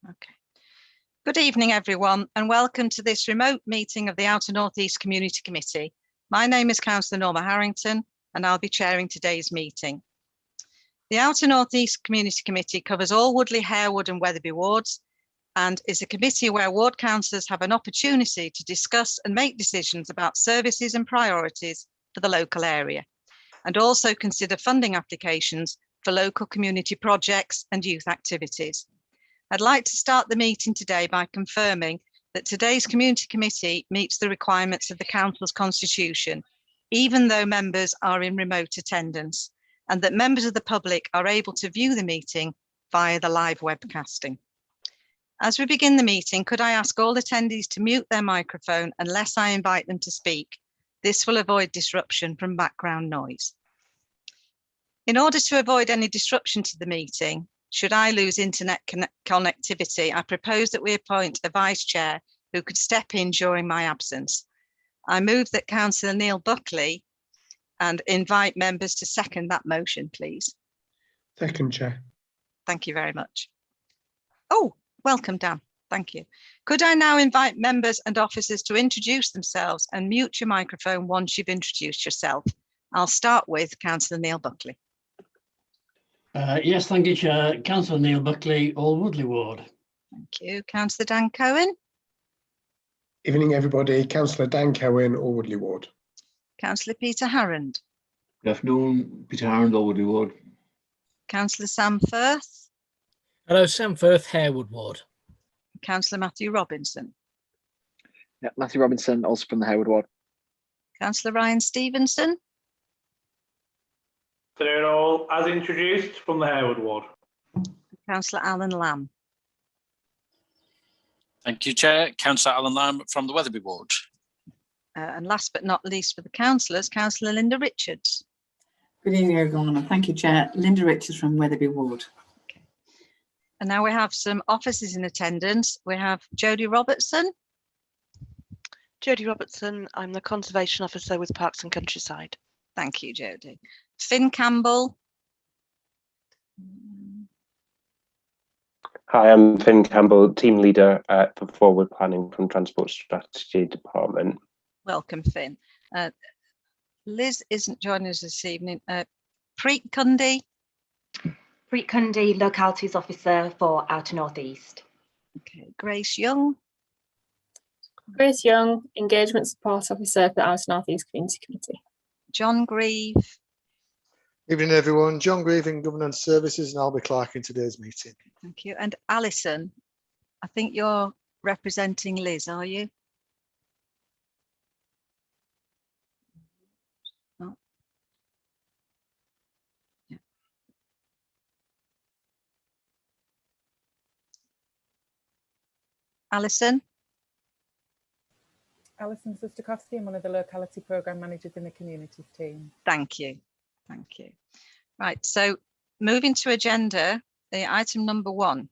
Okay. Good evening, everyone, and welcome to this remote meeting of the Outer North East Community Committee. My name is Councillor Norma Harrington, and I'll be chairing today's meeting. The Outer North East Community Committee covers all Woodley, Harewood and Wetherby wards, and is a committee where ward councillors have an opportunity to discuss and make decisions about services and priorities for the local area, and also consider funding applications for local community projects and youth activities. I'd like to start the meeting today by confirming that today's community committee meets the requirements of the council's constitution, even though members are in remote attendance, and that members of the public are able to view the meeting via the live webcasting. As we begin the meeting, could I ask all attendees to mute their microphone unless I invite them to speak? This will avoid disruption from background noise. In order to avoid any disruption to the meeting, should I lose internet connectivity, I propose that we appoint a vice chair who could step in during my absence. I move that Councillor Neil Buckley and invite members to second that motion, please. Second, Chair. Thank you very much. Oh, welcome, Dan. Thank you. Could I now invite members and officers to introduce themselves and mute your microphone once you've introduced yourself? I'll start with Councillor Neil Buckley. Yes, thank you, Chair. Councillor Neil Buckley, All Woodley Ward. Thank you. Councillor Dan Cohen. Evening, everybody. Councillor Dan Cohen, All Woodley Ward. Councillor Peter Harrand. Good afternoon, Peter Harrand, All Woodley Ward. Councillor Sam Firth. Hello, Sam Firth, Harewood Ward. Councillor Matthew Robinson. Yeah, Matthew Robinson, also from the Harewood Ward. Councillor Ryan Stevenson. They're all as introduced from the Harewood Ward. Councillor Alan Lamb. Thank you, Chair. Councillor Alan Lamb from the Wetherby Ward. And last but not least for the councillors, Councillor Linda Richards. Good evening, everyone, and thank you, Chair. Linda Richards from Wetherby Ward. Okay. And now we have some officers in attendance. We have Jodie Robertson. Jodie Robertson, I'm the Conservation Officer with Parks and Countryside. Thank you, Jodie. Finn Campbell. Hi, I'm Finn Campbell, Team Leader for Forward Planning from Transport Strategy Department. Welcome, Finn. Liz isn't joining us this evening. Preet Kundy. Preet Kundy, Localities Officer for Outer North East. Okay, Grace Young. Grace Young, Engagement Support Officer for the Outer North East Community Committee. John Grieve. Evening, everyone. John Grieve in Governance Services, and I'll be clerking today's meeting. Thank you. And Alison, I think you're representing Liz, are you? Oh. Yeah. Alison? Alison Sustakowski, I'm one of the locality programme managers in the communities team. Thank you. Thank you. Right, so moving to agenda, the item number 1.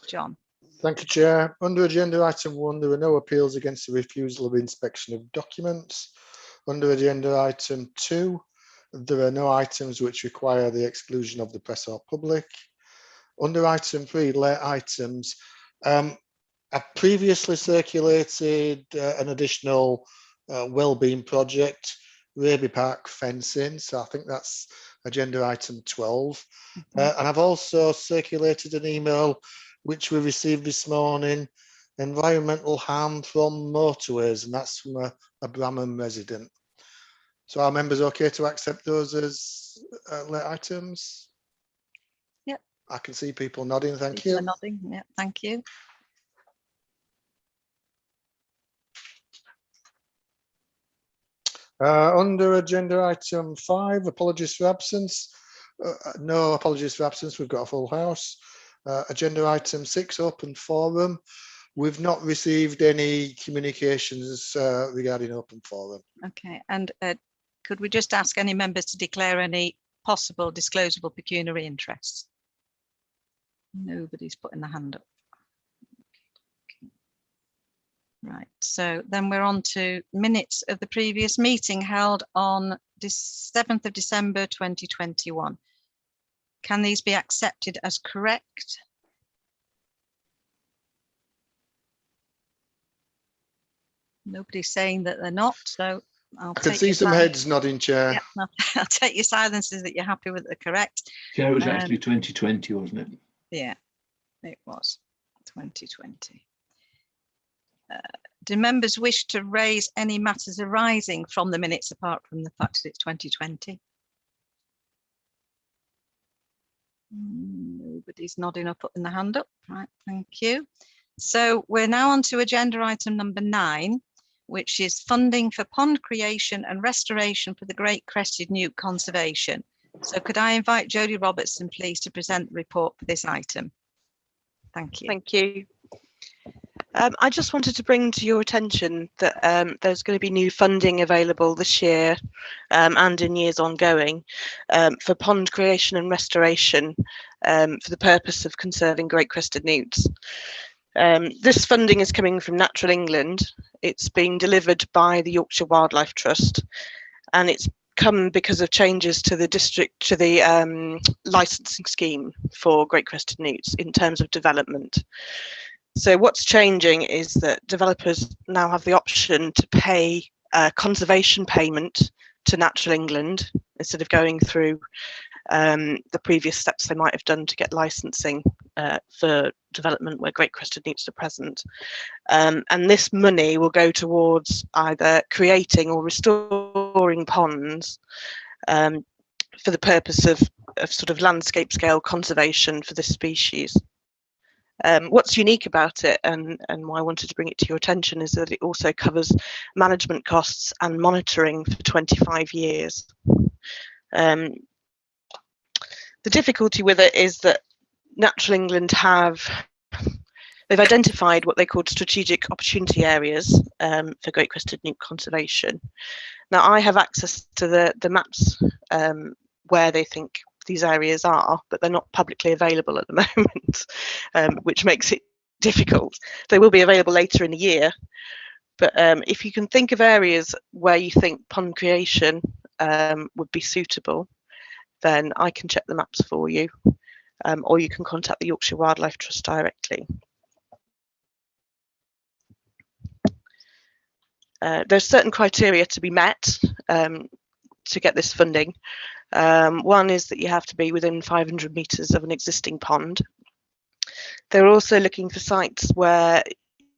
John. Thank you, Chair. Under agenda item 1, there are no appeals against the refusal of inspection of documents. Under agenda item 2, there are no items which require the exclusion of the press or public. Under item 3, late items, I previously circulated an additional wellbeing project, Raby Park fencing, so I think that's agenda item 12. And I've also circulated an email which we received this morning, environmental harm from motorways, and that's from a Bramham resident. So are members okay to accept those as late items? Yep. I can see people nodding, thank People you. are nodding, yeah, thank you. Under agenda item 5, apologies for absence. No apologies for absence, we've got a full house. Agenda item 6, open forum. We've not received any communications regarding open forum. Okay, and could we just ask any members to declare any possible disclosable pecuniary interests? Nobody's putting their hand up. Right, so then we're on to minutes of the previous meeting held on the 7th of December 2021. Can these be accepted as correct? Nobody's saying that they're not, so I'll I can take see your some silence. heads nodding, Chair. Yeah, I'll take your silences that you're happy with the correct. Yeah, it was actually 2020, wasn't it? Yeah, it was 2020. Do members wish to raise any matters arising from the minutes apart from the fact that it's 2020? Nobody's nodding or putting the hand up. Right, thank you. So we're now on to agenda item number 9, which is funding for pond creation and restoration for the Great Crested Newt Conservation. So could I invite Jodie Robertson, please, to present the report for this item? Thank you. Thank you. I just wanted to bring to your attention that there's going to be new funding available this year and in years ongoing for pond creation and restoration for the purpose of conserving great crested newts. This funding is coming from Natural England. It's being delivered by the Yorkshire Wildlife Trust, and it's come because of changes to the licensing scheme for great crested newts in terms of development. So what's changing is that developers now have the option to pay a conservation payment to Natural England instead of going through the previous steps they might have done to get licensing for development where great crested newts are present. And this money will go towards either creating or restoring ponds for the purpose of sort of landscape scale conservation for this species. What's unique about it and why I wanted to bring it to your attention is that it also covers management costs and monitoring for 25 years. The difficulty with it is that Natural England they've identified what they called strategic opportunity areas for great crested newt conservation. Now I have access to the maps where they think these areas are, but they're not publicly available at the moment, which makes it difficult. They will be available later in the year, but if you can think of areas where you think pond creation would be suitable, then I can check the maps for you, or you can contact the Yorkshire Wildlife Trust directly. There's certain criteria to be met to get this funding. One is that you have to be within 500 metres of an existing pond. They're also looking for sites where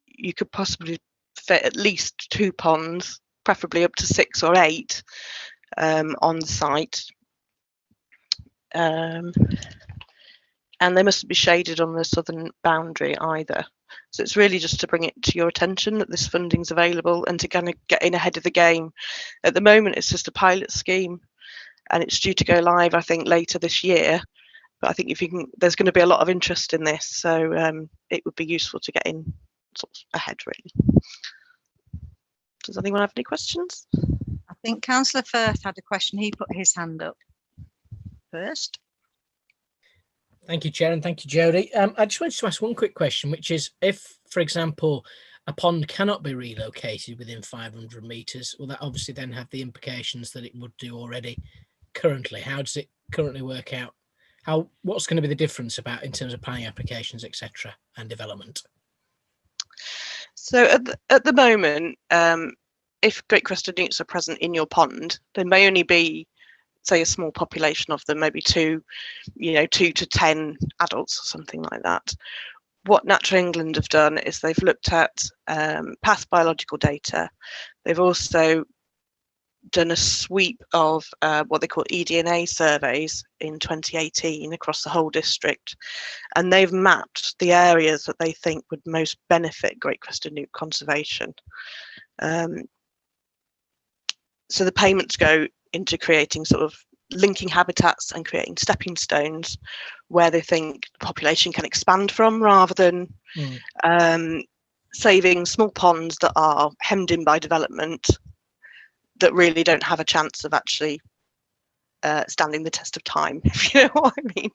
you could possibly fit at least 2 ponds, preferably up to 6 or 8 on the site. And they mustn't be shaded on the southern boundary either. So it's really just to bring it to your attention that this funding's available and to kind of get in ahead of the game. At the moment, it's just a pilot scheme, and it's due to go live, I think, later this year. But I think there's going to be a lot of interest in this, so it would be useful to get in sort of ahead, really. Does anyone have any questions? I think Councillor Firth had a question. He put his hand up first. Thank you, Chair, and thank you, Jodie. I just wanted to ask one quick question, which is if, for example, a pond cannot be relocated within 500 metres, will that obviously then have the implications that it would do already currently? How does it currently work out? What's going to be the difference about in terms of planning applications, etc., and development? So at the moment, if great crested newts are present in your pond, there may only be, say, a small population of them, maybe 2 to 10 adults or something like that. What Natural England have done is they've looked at past biological data. They've also done a sweep of what they call eDNA surveys in 2018 across the whole district, and they've mapped the areas that they think would most benefit great crested newt conservation. So the payments go into creating sort of linking habitats and creating stepping stones where they think the population can expand from, rather than saving small ponds that are hemmed in by development that really don't have a chance of actually standing the test of time, if you know what I mean.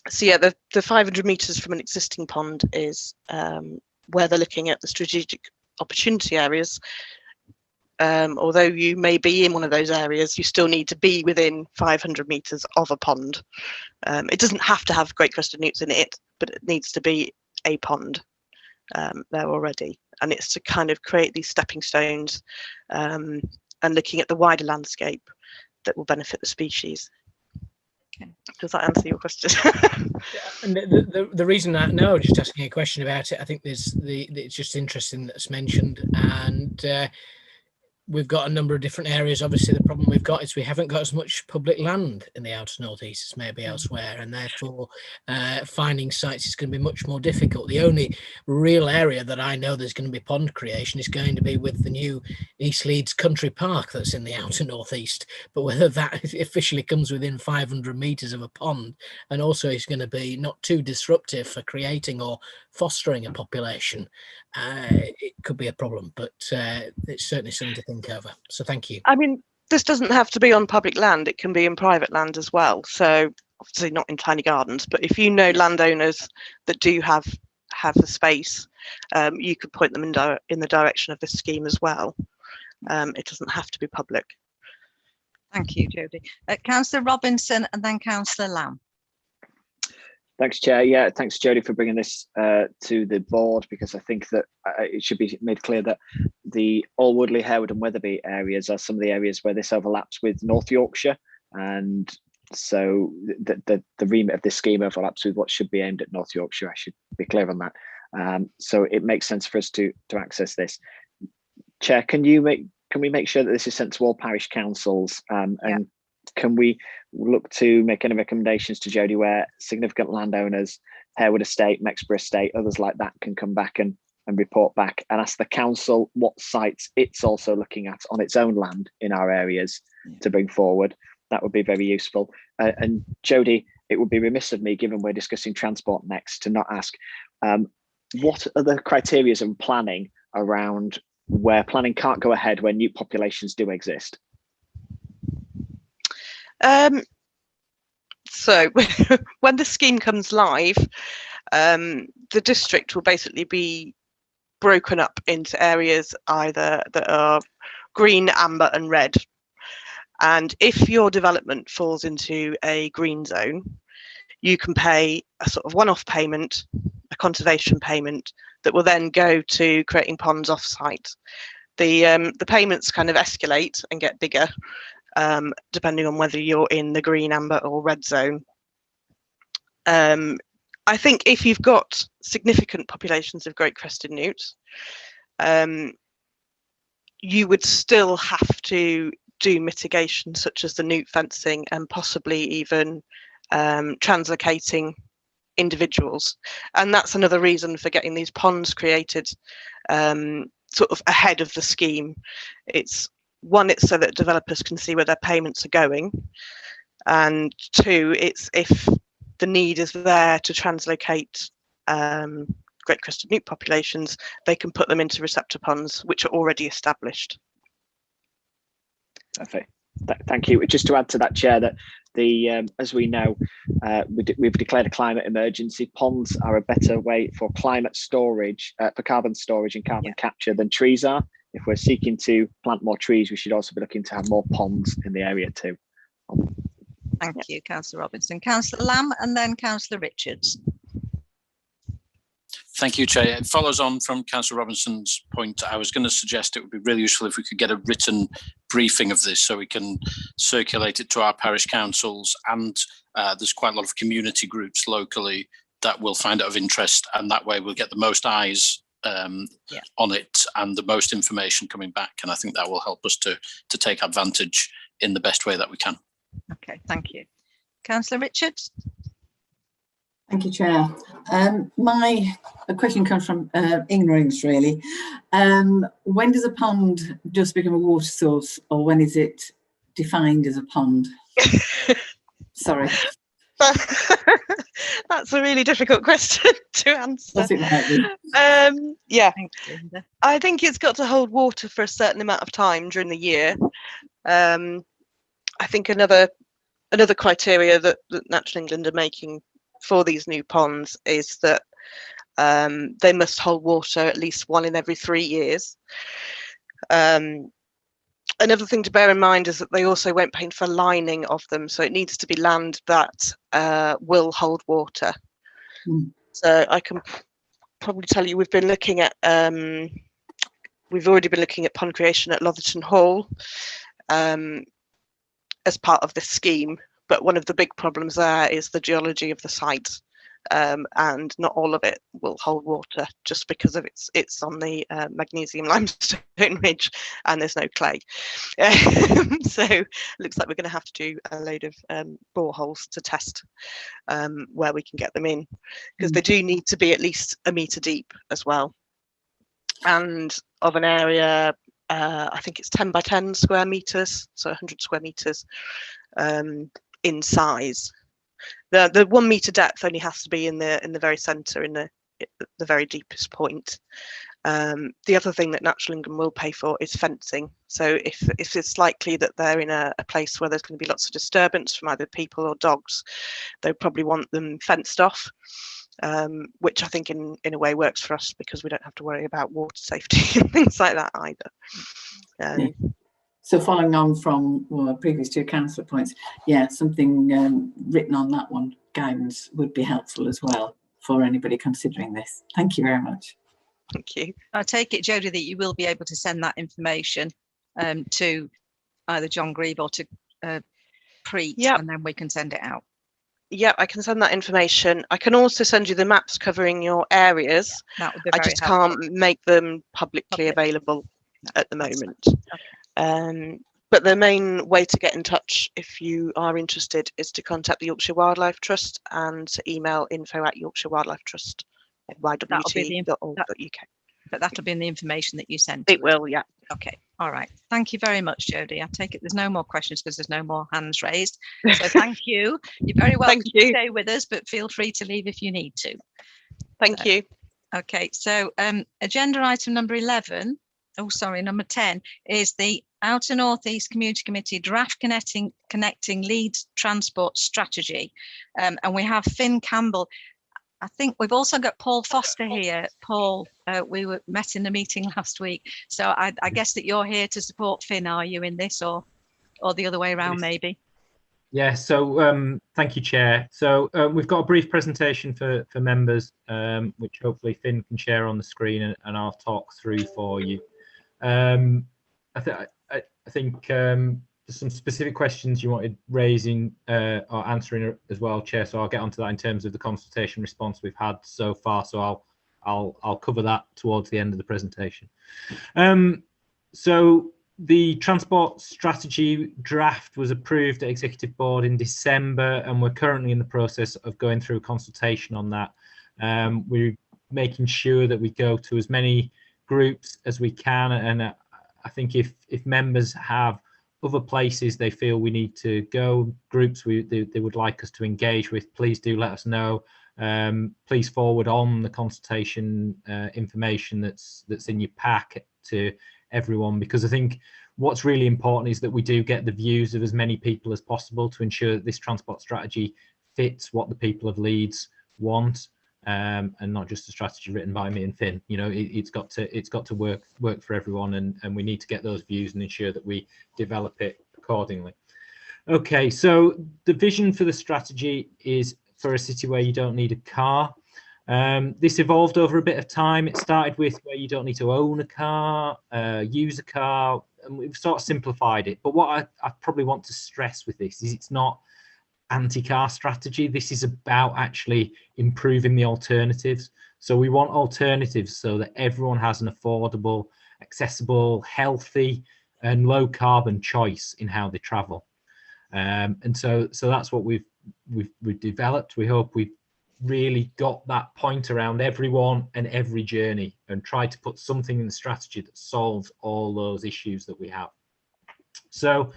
So yeah, the 500 metres from an existing pond is where they're looking at the strategic opportunity areas. Although you may be in one of those areas, you still need to be within 500 metres of a pond. It doesn't have to have great crested newts in it, but it needs to be a pond. there already, and it's to kind of create these stepping stones and looking at the wider landscape that will benefit the species. Okay. Does that answer your question? And the reason I know, just asking a question about it, I think it's just interesting that's mentioned, and we've got a number of different areas. Obviously, the problem we've got is we haven't got as much public land in the outer northeast as maybe elsewhere, and therefore finding sites is going to be much more difficult. The only real area that I know there's going to be pond creation is going to be with the new East Leeds Country Park that's in the outer northeast. But whether that officially comes within 500 metres of a pond, and also is going to be not too disruptive for creating or fostering a population, it could be a problem. But it's certainly something to think over. So thank you. I mean, this doesn't have to be on public land, it can be in private land as well. So obviously not in tiny gardens, but if you know landowners that do have the space, you could point them in the direction of this scheme as well. It doesn't have to be public. Thank you, Jodie. Councillor Robinson and then Councillor Lamb. Thanks, Chair. Yeah, thanks, Jodie, for bringing this to the board, because I think that it should be made clear that the Alwoodley, Harewood and Wetherby areas are some of the areas where this overlaps with North Yorkshire, and so the remit of this scheme overlaps with what should be aimed at North Yorkshire. I should be clear on that. So it makes sense for us to access this. Chair, can we make sure that this is sent to all parish councils, and can we look to make any recommendations to Jodie where significant landowners, Harewood Estate, Mexborough Estate, others like that can come back and report back and ask the council what sites it's also looking at on its own land in our areas to bring forward? That would be very useful. And Jodie, it would be remiss of me, given we're discussing transport next, to not ask what are the criteria and planning around where planning can't go ahead when new populations do exist? So when the scheme comes live, the district will basically be broken up into areas either that are green, amber and red. And if your development falls into a green zone, you can pay a sort of one-off payment, a conservation payment, that will then go to creating ponds off-site. The payments kind of escalate and get bigger, depending on whether you're in the green, amber or red zone. I think if you've got significant populations of great crested newts, you would still have to do mitigation such as the newt fencing and possibly even translocating individuals. And that's another reason for getting these ponds created sort of ahead of the scheme. It's one, it's so that developers can see where their payments are going, and two, it's if the need is there to translocate great crested newt populations, they can put them into receptor ponds which are already established. Perfect. Thank you. Just to add to that, Chair, that as we know, we've declared a climate emergency. Ponds are a better way for climate storage, for carbon storage and carbon capture than trees are. If we're seeking to plant more trees, we should also be looking to have more ponds in the area too. Thank you, Councillor Robinson. Councillor Lamb and then Councillor Richards. Thank you, Chair. It follows on from Councillor Robinson's point. I was going to suggest it would be really useful if we could get a written briefing of this so we can circulate it to our parish councils, and there's quite a lot of community groups locally that will find it of interest, and that way we'll get the most eyes on it and the most information coming back, and I think that will help us to take advantage in the best way that we can. Okay, thank you. Councillor Richards. Thank you, Chair. A question comes from ignorance, really. When does a pond just become a water source, or when is it defined as a pond? Sorry. That's a really difficult question to answer. What's it like? Yeah, I think it's got to hold water for a certain amount of time during the year. I think another criteria that Natural England are making for these new ponds is that they must hold water at least 1 in every 3 years. Another thing to bear in mind is that they also won't pay for lining of them, so it needs to be land that will hold water. So probably tell you we've been looking at we've already been looking at pond creation at Lotherton Hall as part of this scheme, but one of the big problems there is the geology of the site, and not all of it will hold water just because of it's on the magnesium limestone ridge and there's no clay. So it looks like we're going to have to do a load of boreholes to test where we can get them in, because they do need to be at least a metre deep as well, and of an area I think it's 10 by 10 square meters, so 100 square meters in size. The 1 meter depth only has to be in the very center, in the very deepest point. The other thing that Natural England will pay for is fencing. So if it's likely that they're in a place where there's going to be lots of disturbance from either people or dogs, they'll probably want them fenced off, which I think in a way works for us because we don't have to worry about water safety and things like that either. Yeah. So following on from previous two councillor points, yeah, something written on that one, guidance, would be helpful as well for anybody considering this. Thank you very much. Thank you. I take it, Jodie, that you will be able to send that information to either John Grieve or to Preet, and then we can send it out. Yeah, I can send that information. I can also send you the maps covering your areas. That would be I very just helpful. can't make them publicly available at the moment. But the main way to get in touch if you are interested is to contact the Yorkshire Wildlife Trust and to email info@yorkshireWildlifeTrust.ywt.org.uk. But that'll be in the information that you sent. It will, yeah. Okay, all right. Thank you very much, Jodie. I take it there's no more questions because there's no more hands raised. So thank you. You're very welcome to stay with us, but feel free to leave if you need to. Thank you. Okay, so agenda item number 11, number 10 is the Outer North East Community Committee draft connecting Leeds transport strategy. And we have Finn Campbell. I think we've also got Paul Foster here. Paul, we were met in the meeting last week. So I guess that you're here to support Finn, are you, in this, or the other way around, maybe? Yeah, so thank you, Chair. So we've got a brief presentation for members, which hopefully Finn can share on the screen, and I'll talk through for you. I think there's some specific questions you wanted raising or answering as well, Chair. So I'll get onto that in terms of the consultation response we've had so far. So I'll cover that towards the end of the presentation. So the transport strategy draft was approved at Executive Board in December, and we're currently in the process of going through a consultation on that. We're making sure that we go to as many groups as we can, and I think if members have other places they feel we need to go, groups they would like us to engage with, please do let us know. Please forward on the consultation information that's in your pack to everyone, because I think what's really important is that we do get the views of as many people as possible to ensure that this transport strategy fits what the people of Leeds want, and not just a strategy written by me and Finn. You know, it's got to work for everyone, and we need to get those views and ensure that we develop it accordingly. Okay, so the vision for the strategy is for a city where you don't need a car. This evolved over a bit of time. It started with where you don't need to own a car, use a car, and we've sort of simplified it. But what I probably want to stress with this is it's not anti-car strategy. This is about actually improving the alternatives. So we want alternatives so that everyone has an affordable, accessible, healthy, and low carbon choice in how they travel. And so that's what we've developed. We hope we've really got that point around everyone and every journey, and try to put something in the strategy that solves all those issues that we have. So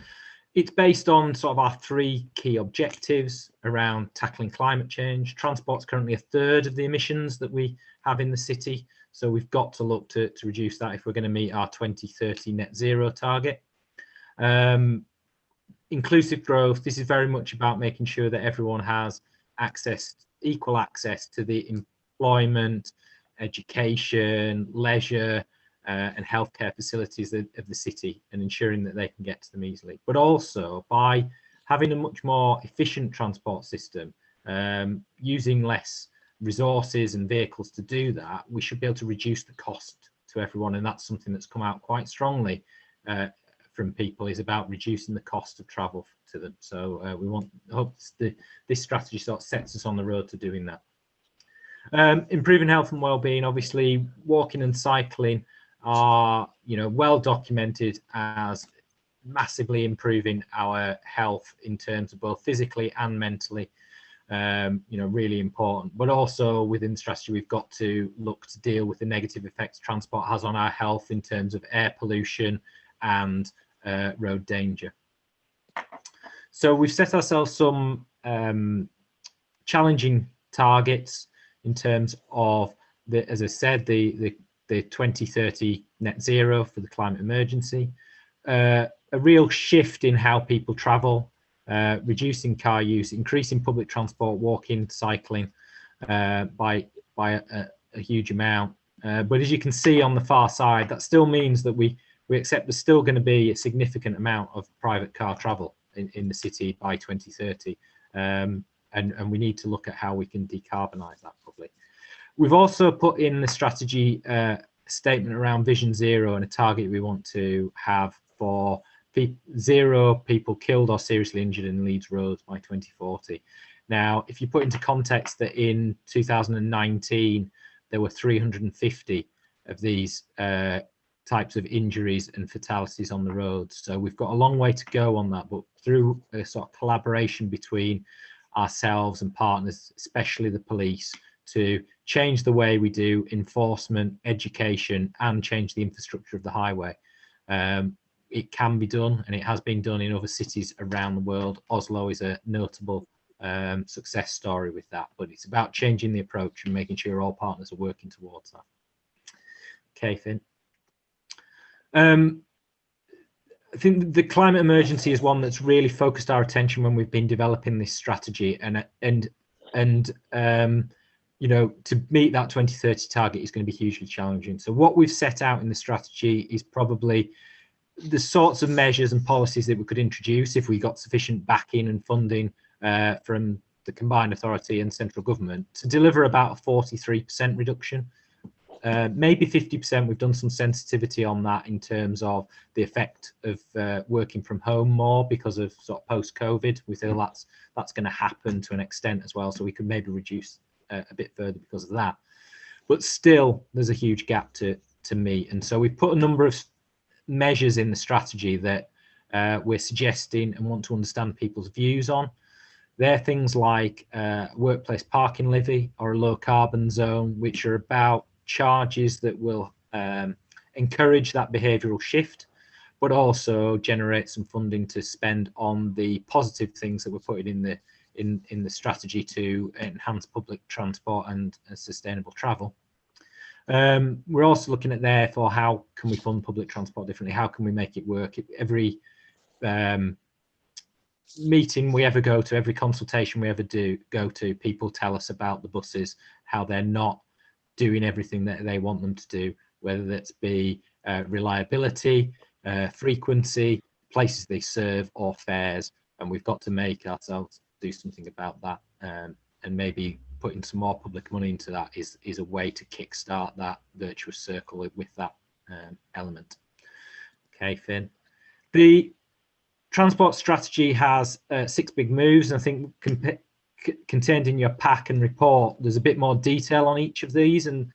it's based on sort of our three key objectives around tackling climate change. Transport's currently 1/3 of the emissions that we have in the city, so we've got to look to reduce that if we're going to meet our 2030 net zero target. Inclusive growth. This is very much about making sure that everyone has equal access to the employment, education, leisure, and healthcare facilities of the city, and ensuring that they can get to them easily. But also by having a much more efficient transport system, using less resources and vehicles to do that, we should be able to reduce the cost to everyone, and that's something that's come out quite strongly from people, is about reducing the cost of travel to them. So we hope this strategy sort of sets us on the road to doing that. Improving health and well-being, obviously walking and cycling are well documented as massively improving our health in terms of both physically and mentally. Really important, but also within the strategy we've got to look to deal with the negative effects transport has on our health in terms of air pollution and road danger. So we've set ourselves some challenging targets in terms of as I said, the 2030 net zero for the climate emergency, a real shift in how people travel, reducing car use, increasing public transport, walking, cycling by a huge amount. But as you can see on the far side, that still means that we accept there's still going to be a significant amount of private car travel in the city by 2030. And we need to look at how we can decarbonise that probably. We've also put in the strategy statement around Vision Zero and a target we want to have for 0 people killed or seriously injured in Leeds roads by 2040. Now, if you put into context that in 2019 there were 350 of these types of injuries and fatalities on the roads, so we've got a long way to go on that, but through a sort of collaboration between ourselves and partners, especially the police, to change the way we do enforcement, education, and change the infrastructure of the highway. It can be done, and it has been done in other cities around the world. Oslo is a notable success story with that, but it's about changing the approach and making sure all partners are working towards that. Okay, Finn. I think the climate emergency is one that's really focused our attention when we've been developing this strategy, and to meet that 2030 target is going to be hugely challenging. So what we've set out in the strategy is probably the sorts of measures and policies that we could introduce if we got sufficient backing and funding from the combined authority and central government to deliver about a 43% reduction. Maybe 50%. We've done some sensitivity on that in terms of the effect of working from home more because of sort of post-COVID. We feel that's going to happen to an extent as well, so we could maybe reduce a bit further because of that. But still, there's a huge gap to meet, and so we've put a number of measures in the strategy that we're suggesting and want to understand people's views on. They're things like workplace parking levy or a low carbon zone, which are about charges that will encourage that behavioural shift, but also generate some funding to spend on the positive things that we're putting in the strategy to enhance public transport and sustainable travel. We're also looking at therefore how can we fund public transport differently? How can we make it work? Every meeting we ever go to, every consultation we ever go to, people tell us about the buses, how they're not doing everything that they want them to do, whether that's be reliability, frequency, places they serve, or fares. And we've got to make ourselves do something about that, and maybe putting some more public money into that is a way to kickstart that virtuous circle with that element. Okay, Finn. The transport strategy has 6 big moves, and I think contained in your pack and report, there's a bit more detail on each of these, and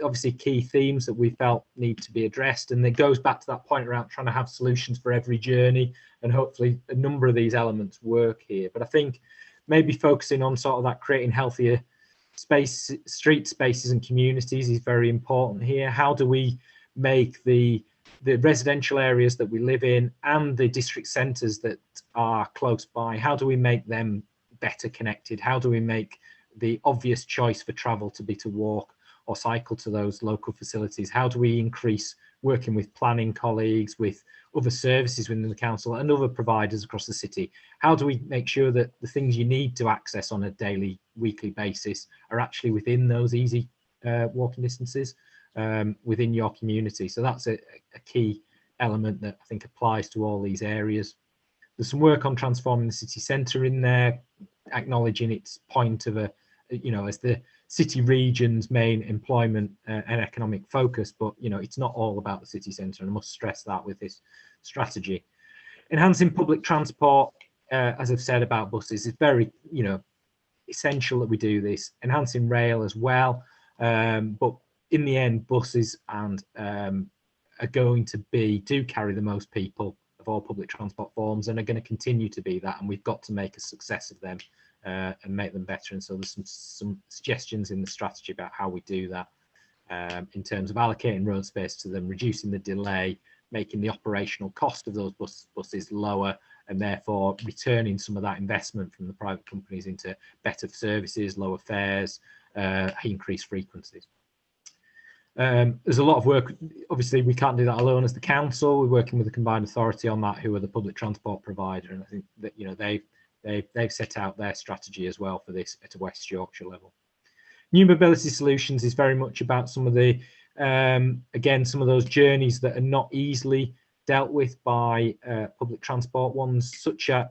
obviously key themes that we felt need to be addressed. And it goes back to that point around trying to have solutions for every journey, and hopefully a number of these elements work here. But I think maybe focusing on sort of that creating healthier street spaces and communities is very important here. How do we make the residential areas that we live in and the district centres that are close by, how do we make them better connected? How do we make the obvious choice for travel to be to walk or cycle to those local facilities? How do we increase working with planning colleagues, with other services within the council and other providers across the city? How do we make sure that the things you need to access on a daily, weekly basis are actually within those easy walking distances within your community? So that's a key element that I think applies to all these areas. There's some work on transforming the city centre in there, acknowledging its point of as the city region's main employment and economic focus, but it's not all about the city centre, and I must stress that with this strategy. Enhancing public transport, as I've said about buses, is very essential that we do this. Enhancing rail as well, but in the end, buses and are going to do carry the most people of all public transport forms, and are going to continue to be that, and we've got to make a success of them and make them better. And so there's some suggestions in the strategy about how we do that, in terms of allocating road space to them, reducing the delay, making the operational cost of those buses lower, and therefore returning some of that investment from the private companies into better services, lower fares, increased frequencies. There's a lot of work. Obviously, we can't do that alone as the council. We're working with the combined authority on that, who are the public transport provider, and I think that they've set out their strategy as well for this at a West Yorkshire level. New mobility solutions is very much about some of the again, some of those journeys that are not easily dealt with by public transport ones, such as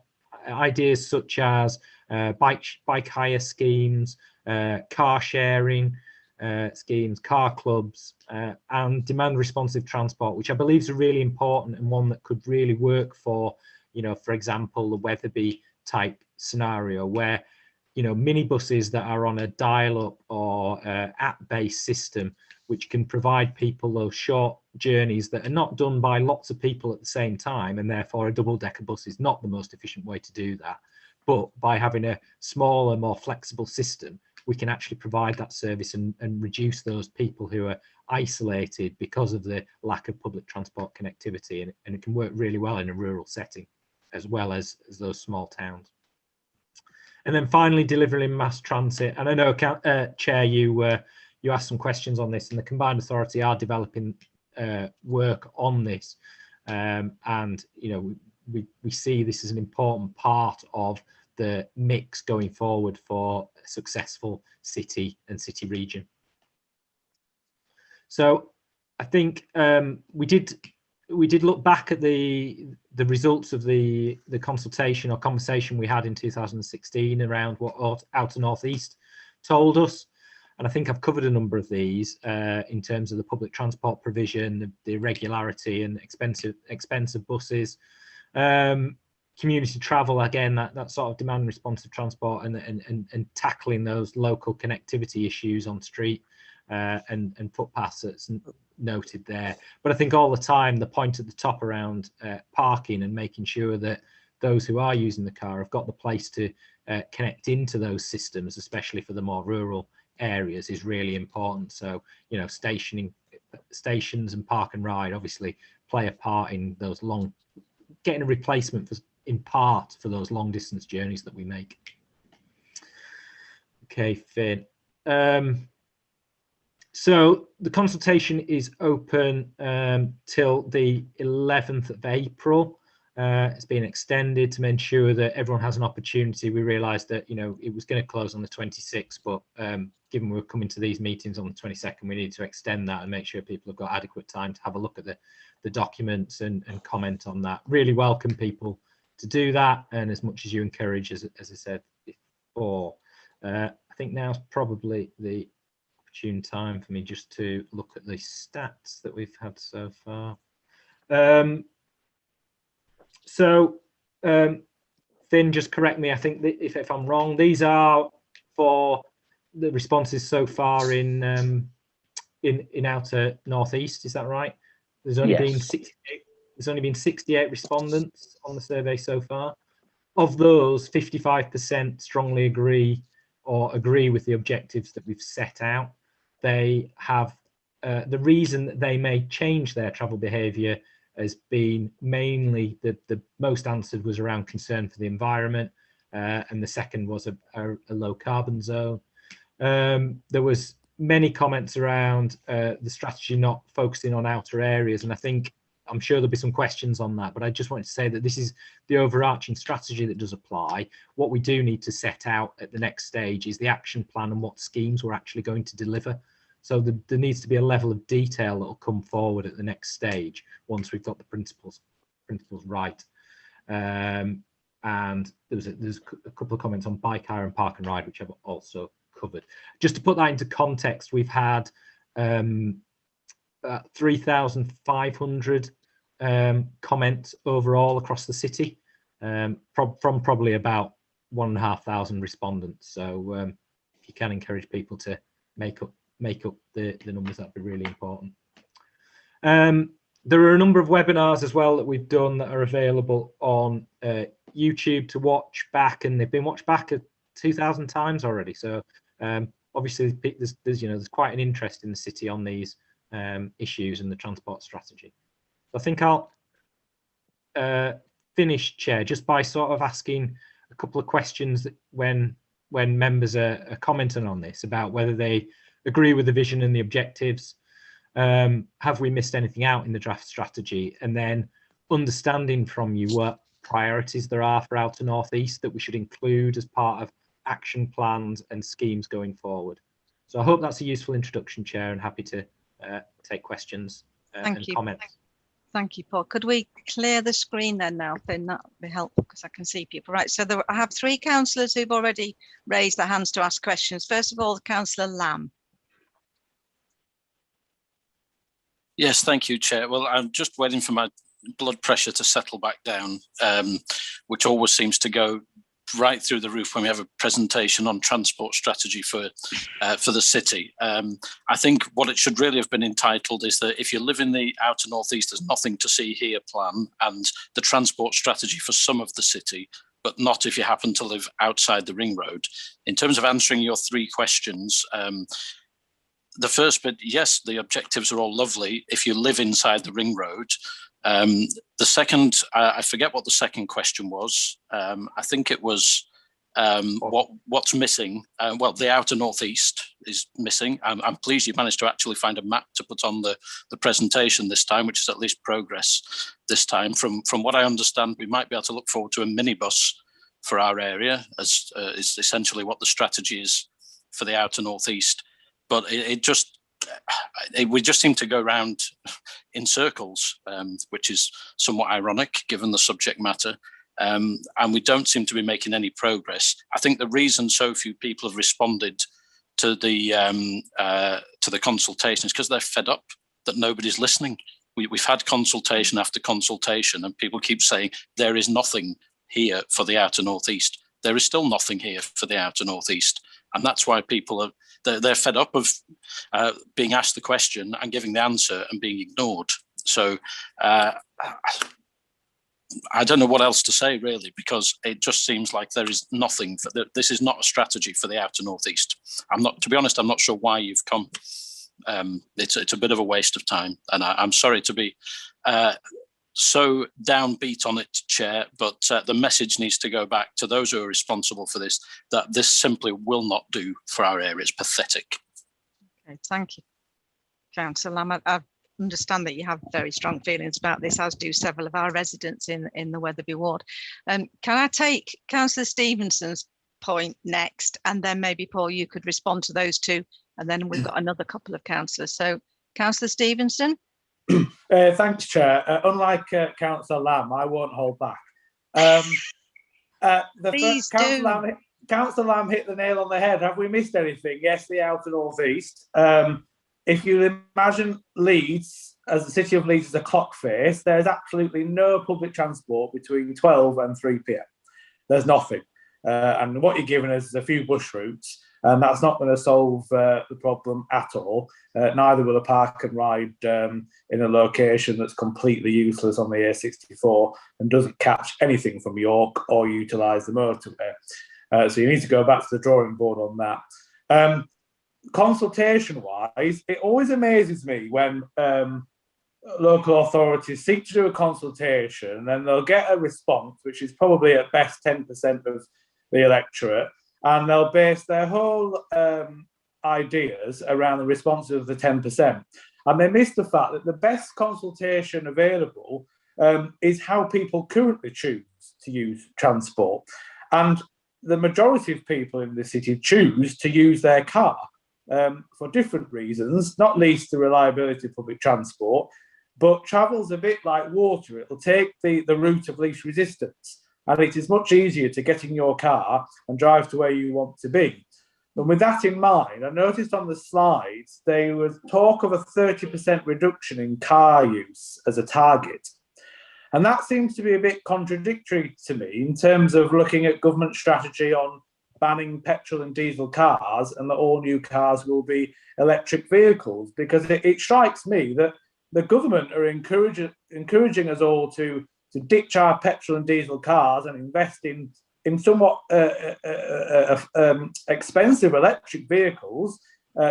ideas such as bike hire schemes, car sharing schemes, car clubs, and demand responsive transport, which I believe is really important, and one that could really work for, for example, the Wetherby type scenario, where minibuses that are on a dial-up or app-based system, which can provide people those short journeys that are not done by lots of people at the same time, and therefore a double-decker bus is not the most efficient way to do that. But by having a smaller, more flexible system, we can actually provide that service and reduce those people who are isolated because of the lack of public transport connectivity, and it can work really well in a rural setting as well as those small towns. And then finally, delivering mass transit. And I know, Chair, you asked some questions on this, and the combined authority are developing work on this, and we see this as an important part of the mix going forward for a successful city and city region. So I think we did look back at the results of the consultation or conversation we had in 2016 around what Outer North East told us, and I think I've covered a number of these in terms of the public transport provision, the irregularity and expensive buses, community travel, again, that sort of demand responsive transport, and tackling those local connectivity issues on street and footpaths that's noted there. But I think all the time the point at the top around parking and making sure that those who are using the car have got the place to connect into those systems, especially for the more rural areas, is really important. So stations and park and ride obviously play a part in those getting a replacement in part for those long distance journeys that we make. Okay, Finn. So the consultation is open till the 11th of April. It's been extended to ensure that everyone has an opportunity. We realised that it was going to close on the 26th, but given we're coming to these meetings on the 22nd, we need to extend that and make sure people have got adequate time to have a look at the documents and comment on that. Really welcome people to do that, and as much as you encourage, as I said before. I think now's probably the opportune time for me just to look at the stats that we've had so far. Finn, just correct me, I think that if I'm wrong, these are for the responses so far in Outer North East, is that right? There's only been 68 respondents on the survey so far. Of those, 55% strongly agree with the objectives that we've set out. They have the reason that they may change their travel behaviour has been mainly the most answered was around concern for the environment, and the second was a low carbon zone. There was many comments around the strategy not focusing on outer areas, and I'm sure there'll be some questions on that, but I just wanted to say that this is the overarching strategy that does apply. What we do need to set out at the next stage is the action plan and what schemes we're actually going to deliver. So there needs to be a level of detail that will come forward at the next stage once we've got the principles right. And there's a couple of comments on bike hire and park and ride, which I've also covered. Just to put that into context, we've had 3,500 comments overall across the city from probably about 1,500 respondents. So if you can encourage people to make up the numbers, that'd be really important. There are a number of webinars as well that we've done that are available on YouTube to watch back, and they've been watched back 2,000 times already. So obviously there's quite an interest in the city on these issues and the transport strategy. So I think I'll finish, Chair, just by sort of asking a couple of questions that when members are commenting on this about whether they agree with the vision and the objectives. Have we missed anything out in the draft strategy? And then understanding from you what priorities there are for Outer North East that we should include as part of action plans and schemes going forward. So I hope that's a useful introduction, Chair, and happy to take questions and comments. Thank you, Paul. Could we clear the screen then now, Finn? That would be helpful because I can see people. Right, so I have 3 councillors who've already raised their hands to ask questions. First of all, Councillor Lamb. Yes, thank you, Chair. Well, I'm just waiting for my blood pressure to settle back down, which always seems to go right through the roof when we have a presentation on transport strategy for the city. I think what it should really have been entitled is that if you live in the Outer North East, there's nothing to see here plan, and the transport strategy for some of the city, but not if you happen to live outside the ring road. In terms of answering your 3 questions, the first bit, yes, the objectives are all lovely if you live inside the ring road. The second, I forget what the second question was. I think it was what's missing. Well, the Outer North East is missing. I'm pleased you managed to actually find a map to put on the presentation this time, which is at least progress this time. From what I understand, we might be able to look forward to a minibus for our area, as is essentially what the strategy is for the Outer North East. But we just seem to go around in circles, which is somewhat ironic given the subject matter. And we don't seem to be making any progress. I think the reason so few people have responded to the consultation is because they're fed up that nobody's listening. We've had consultation after consultation, and people keep saying there is nothing here for the Outer North East. There is still nothing here for the Outer North East. And that's why people they're fed up of being asked the question and giving the answer and being ignored. So I don't know what else to say really, because it just seems like there is nothing. This is not a strategy for the Outer North East. To be honest, I'm not sure why you've come. It's a bit of a waste of time, and I'm sorry to be so downbeat on it, Chair, but the message needs to go back to those who are responsible for this, that this simply will not do for our area. It's pathetic. Okay, thank you, Councillor Lamb. I understand that you have very strong feelings about this, as do several of our residents in the Wetherby ward. Can I take Councillor Stevenson's point next, and then maybe, Paul, you could respond to those 2, and then we've got another couple of councillors. So, Councillor Stevenson. Thanks, Chair. Unlike Councillor Lamb, I won't hold back. Councillor Lamb hit the nail on the head. Have we missed anything? Yes, the Outer North East. If you imagine Leeds, as the city of Leeds as a clock face, there's absolutely no public transport between 12 and 3 p.m. There's nothing. And what you're giving us is a few bus routes, and that's not going to solve the problem at all. Neither will a park and ride in a location that's completely useless on the A64 and doesn't catch anything from York or utilise the motorway. So you need to go back to the drawing board on that. Consultation-wise, it always amazes me when local authorities seek to do a consultation and then they'll get a response, which is probably at best 10% of the electorate, and they'll base their whole ideas around the responses of the 10%. And they miss the fact that the best consultation available is how people currently choose to use transport. And the majority of people in the city choose to use their car for different reasons, not least the reliability of public transport, but travel's a bit like water. It'll take the route of least resistance. And it is much easier to get in your car and drive to where you want to be. And with that in mind, I noticed on the slides there was talk of a 30% reduction in car use as a target. And that seems to be a bit contradictory to me in terms of looking at government strategy on banning petrol and diesel cars and that all new cars will be electric vehicles, because it strikes me that the government are encouraging us all to ditch our petrol and diesel cars and invest in somewhat expensive electric vehicles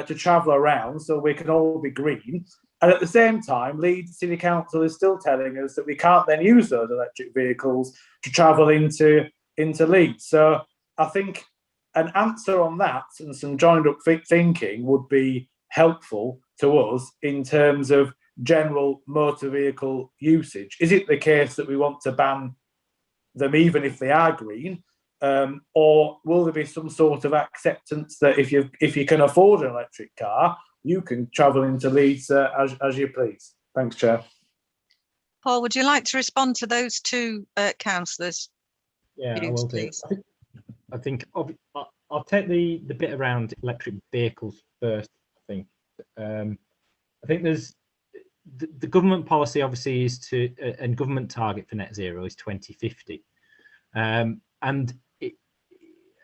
to travel around so we can all be green. And at the same time, Leeds City Council is still telling us that we can't then use those electric vehicles to travel into Leeds. So I think an answer on that and some joined up thinking would be helpful to us in terms of general motor vehicle usage. Is it the case that we want to ban them even if they are green? Or will there be some sort of acceptance that if you can afford an electric car, you can travel into Leeds as you please? Thanks, Chair. Paul, would you like to respond to those two councillors? Yeah, I will do. I think I'll take the bit around electric vehicles first. I think there's the government policy obviously is to and government target for net zero is 2050, and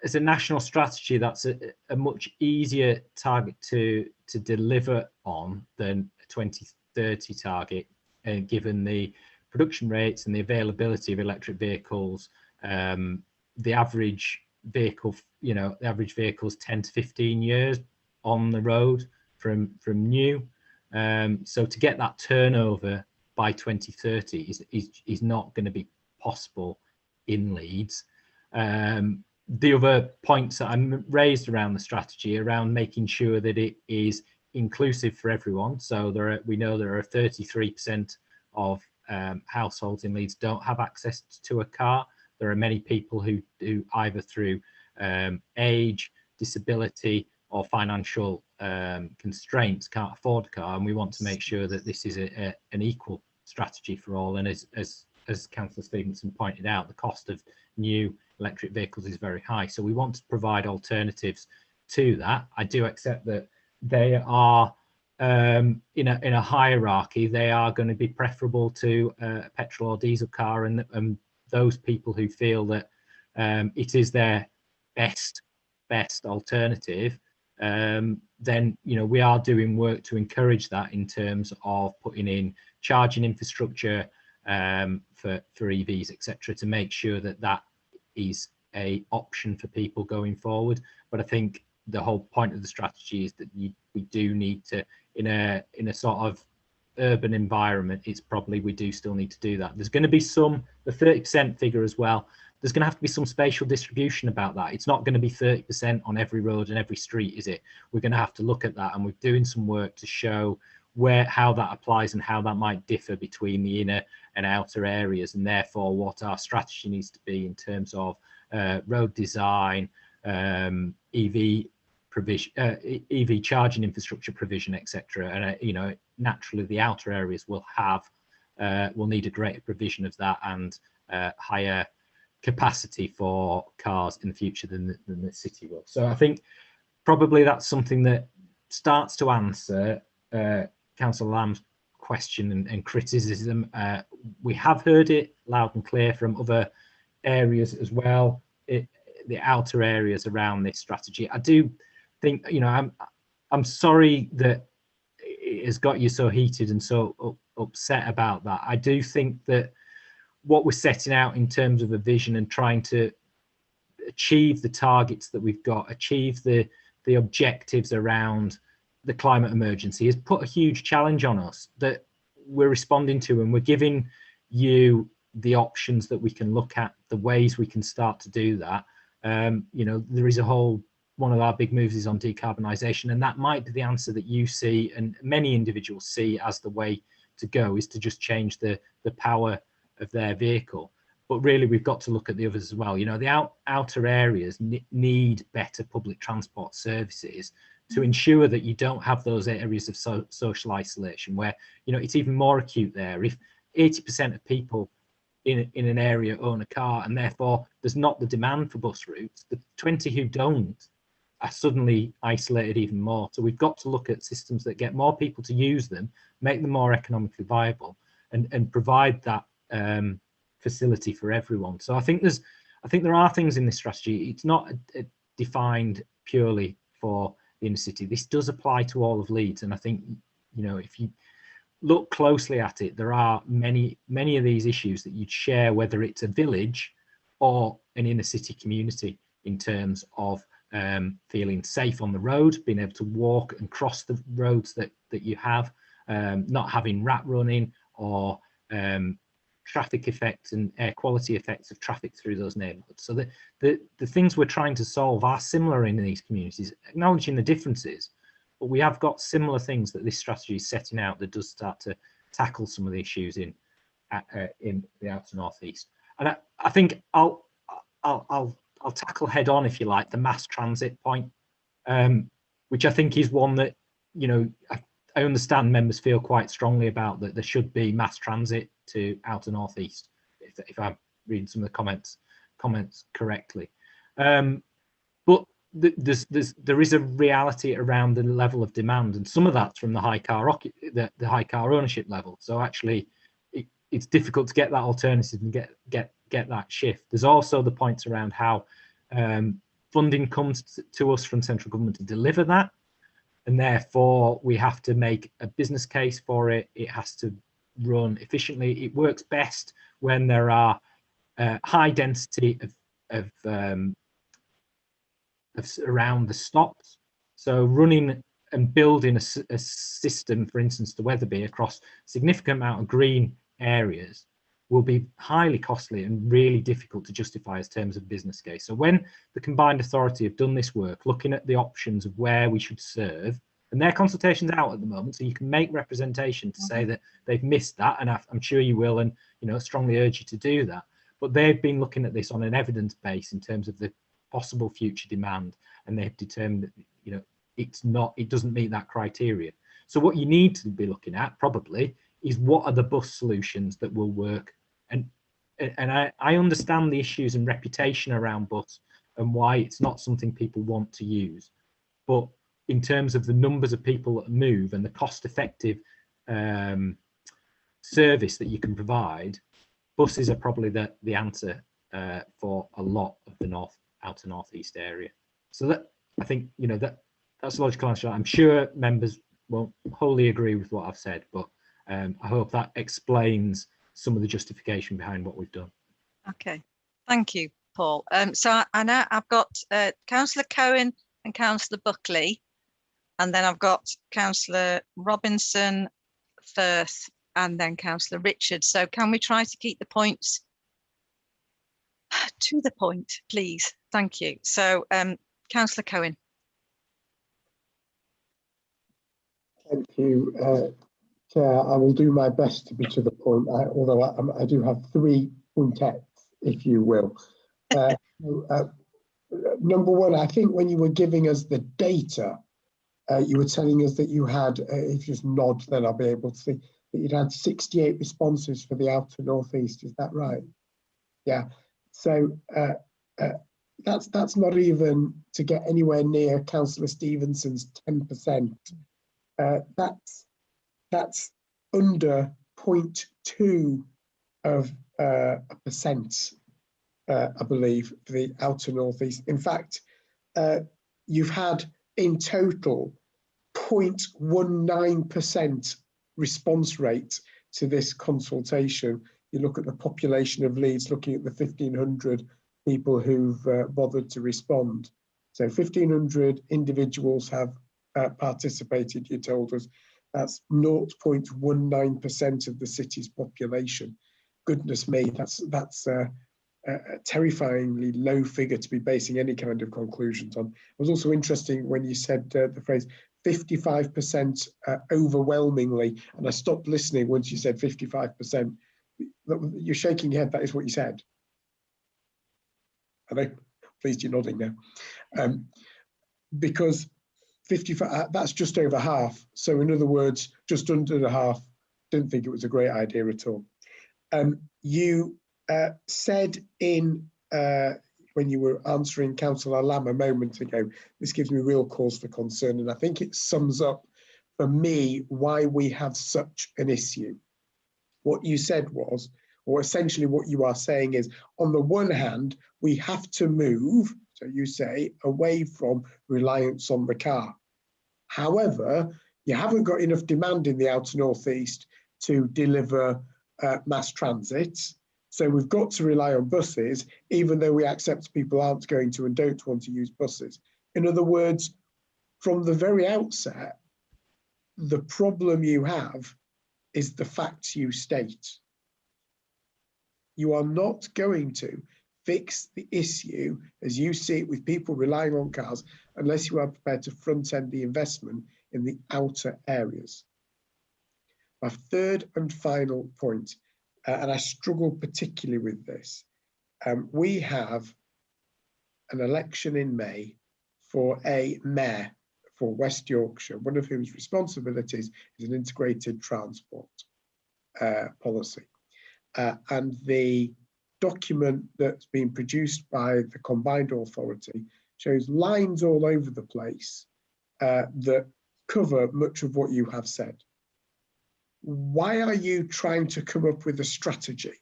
as a national strategy, that's a much easier target to deliver on than a 2030 target, given the production rates and the availability of electric vehicles. The average vehicle, the average vehicle's 10 to 15 years on the road from new. So to get that turnover by 2030 is not going to be possible in Leeds. The other points that I raised around the strategy, around making sure that it is inclusive for everyone. So we know there are 33% of households in Leeds don't have access to a car. There are many people who do, either through age, disability, or financial constraints, can't afford a car, and we want to make sure that this is an equal strategy for all. And as Councillor Stevenson pointed out, the cost of new electric vehicles is very high, so we want to provide alternatives to that. I do accept that they are in a hierarchy, they are going to be preferable to a petrol or diesel car, and those people who feel that it is their best alternative, then we are doing work to encourage that in terms of putting in charging infrastructure for EVs, etc., to make sure that that is a option for people going forward. But I think the whole point of the strategy is that we do need to, in a sort of urban environment, we do still need to do that. There's going to be the 30% figure as well, there's going to have to be some spatial distribution about that. It's not going to be 30% on every road and every street, is it? We're going to have to look at that, and we're doing some work to show how that applies and how that might differ between the inner and outer areas, and therefore what our strategy needs to be in terms of road design, EV provision, EV charging infrastructure provision, etc. And naturally the outer areas will need a greater provision of that, and higher capacity for cars in the future than the city will. So I think probably that's something that starts to answer Councillor Lamb's question and criticism. We have heard it loud and clear from other areas as well, the outer areas around this strategy. I do think, I'm sorry that it has got you so heated and so upset about that. I do think that what we're setting out in terms of a vision and trying to achieve the targets that we've got, achieve the objectives around the climate emergency, has put a huge challenge on us that we're responding to, and we're giving you the options that we can look at, the ways we can start to do that. There is one of our big moves is on decarbonisation, and that might be the answer that you see and many individuals see as the way to go, is to just change the power of their vehicle. But really we've got to look at the others as well. The outer areas need better public transport services to ensure that you don't have those areas of social isolation where it's even more acute there. If 80% of people in an area own a car, and therefore there's not the demand for bus routes, the 20 who don't are suddenly isolated even more. So we've got to look at systems that get more people to use them, make them more economically viable, and provide that facility for everyone. So I think there are things in this strategy. It's not defined purely for the inner city. This does apply to all of Leeds, and I think, you know, if you look closely at it, there are many of these issues that you'd share, whether it's a village or an inner city community, in terms of feeling safe on the road, being able to walk and cross the roads that you have, not having rat running or traffic effects and air quality effects of traffic through those neighbourhoods. So the things we're trying to solve are similar in these communities, acknowledging the differences, but we have got similar things that this strategy is setting out that does start to tackle some of the issues in the outer northeast. And I think I'll tackle head on, if you like, the mass transit point, which I think is one that, you know, I understand members feel quite strongly about, that there should be mass transit to outer northeast, if I'm reading some of the comments correctly. But there is a reality around the level of demand, and some of that's from the high car ownership level. So actually, it's difficult to get that alternative and get that shift. There's also the points around how funding comes to us from central government to deliver that, and therefore we have to make a business case for it. It has to run efficiently. It works best when there are high density of around the stops. So running and building a system, for instance, to Wetherby across a significant amount of green areas will be highly costly and really difficult to justify as terms of business case. So when the combined authority have done this work, looking at the options of where we should serve, and their consultation's out at the moment, so you can make representation to say that they've missed that, and I'm sure you will, and you know, strongly urge you to do that. But they've been looking at this on an evidence base in terms of the possible future demand, and they've determined that, you know, it doesn't meet that criteria. So what you need to be looking at probably is what are the bus solutions that will work. And I understand the issues and reputation around bus and why it's not something people want to use. But in terms of the numbers of people that move and the cost-effective service that you can provide, buses are probably the answer for a lot of the outer northeast area. So that, I think, you know, that's a logical answer. I'm sure members won't wholly agree with what I've said, but I hope that explains some of the justification behind what we've done. Okay, thank you, Paul. So I know I've got Councillor Cohen and Councillor Buckley, and then I've got Councillor Robinson, Firth, and then Councillor Richards. So can we try to keep the points to the point, please? Thank you. So Councillor Cohen. Thank you, Chair. I will do my best to be to the point, although I do have 3 pointettes, if you will. Number one, I think when you were giving us the data, you were telling us that you had, if you just nod, then I'll be able to see, that you'd had 68 responses for the outer northeast. Is that right? Yeah. So that's not even to get anywhere near Councillor Stevenson's 10%. That's under 0.2 of a percent, I believe, for the outer northeast. In fact, you've had in total 0.19% response rate to this consultation. You look at the population of Leeds, looking at the 1,500 people who've bothered to respond. So 1,500 individuals have participated, you told us. That's 0.19% of the city's population. Goodness me, that's a terrifyingly low figure to be basing any kind of conclusions on. It was also interesting when you said the phrase 55% overwhelmingly, and I stopped listening once you said 55%. You're shaking your head, that is what you said. I know, pleased you're nodding now. Because 55, that's just over half. So in other words, just under the half, didn't think it was a great idea at all. You said in, well, when you were answering Councillor Lamb a moment ago, this gives me real cause for concern. And I think it sums up for me why we have such an issue. What you said was, or essentially what you are saying is, on the one hand, we have to move, so you say, away from reliance on the car. However, you haven't got enough demand in the outer northeast to deliver mass transit. So we've got to rely on buses, even though we accept people aren't going to and don't want to use buses. In other words, from the very outset, the problem you have is the facts you state. You are not going to fix the issue as you see it with people relying on cars unless you are prepared to front end the investment in the outer areas. My third and final point, and I struggle particularly with this, we have an election in May for a mayor for West Yorkshire, one of whose responsibilities is an integrated transport policy. And the document that's been produced by the combined authority shows lines all over the place that cover much of what you have said. Why are you trying to come up with a strategy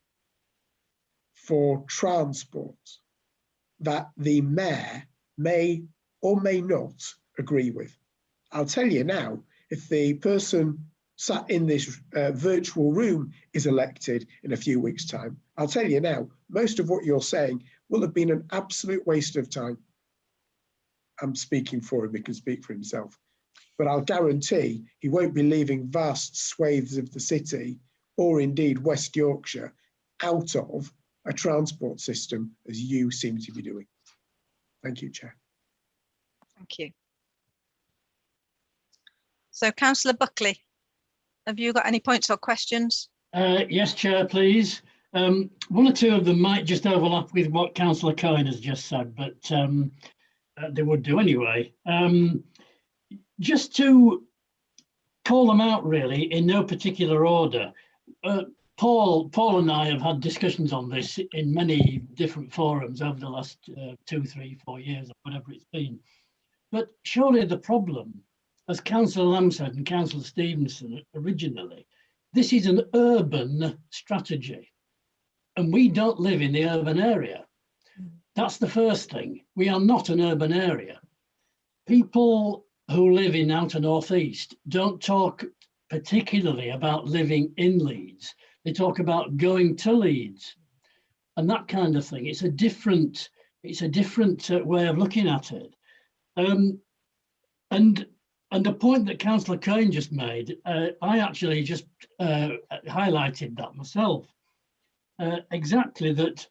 for transport that the mayor may or may not agree with? I'll tell you now, if the person sat in this virtual room is elected in a few weeks' time, I'll tell you now, most of what you're saying will have been an absolute waste of time. I'm speaking for him, he can speak for himself. But I'll guarantee he won't be leaving vast swathes of the city, or indeed West Yorkshire, out of a transport system as you seem to be doing. Thank you, Chair. Thank you. So, Councillor Buckley, have you got any points or questions? Yes, Chair, please. One or two of them might just overlap with what Councillor Cohen has just said, but they would do anyway. Just to call them out, really, in no particular order. Paul and I have had discussions on this in many different forums over the last 2, 3, 4 years, or whatever it's been. But surely the problem, as Councillor Lamb said and Councillor Stevenson originally, this is an urban strategy, and we don't live in the urban area. That's the first thing. We are not an urban area. People who live in outer northeast don't talk particularly about living in Leeds. They talk about going to Leeds and that kind of thing. It's a different way of looking at it. And the point that Councillor Cohen just made, I actually just highlighted that myself. Exactly that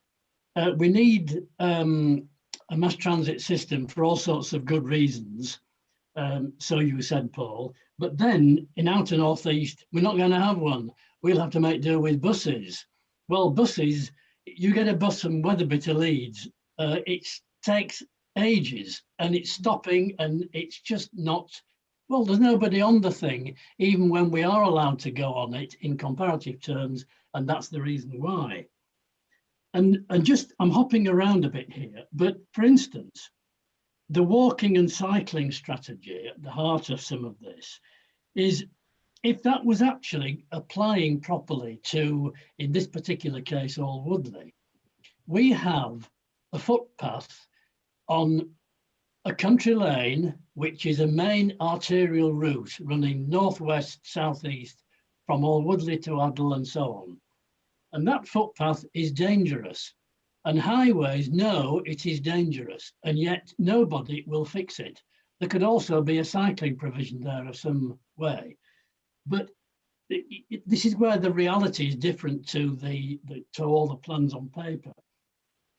we need a mass transit system for all sorts of good reasons. So you said, Paul, but then in outer northeast, we're not going to have one. We'll have to make do with buses. Well, buses, you get a bus from Wetherby to Leeds, it takes ages and it's stopping and it's just not, well, there's nobody on the thing, even when we are allowed to go on it in comparative terms, and that's the reason why. And just, I'm hopping around a bit here, but for instance, the walking and cycling strategy at the heart of some of this is, if that was actually applying properly to, in this particular case, Alwoodley, we have a footpath on a country lane, which is a main arterial route running northwest, southeast from Alwoodley to Addle and so on. And that footpath is dangerous. And highways know it is dangerous, and yet nobody will fix it. There could also be a cycling provision there of some way. But this is where the reality is different to all the plans on paper.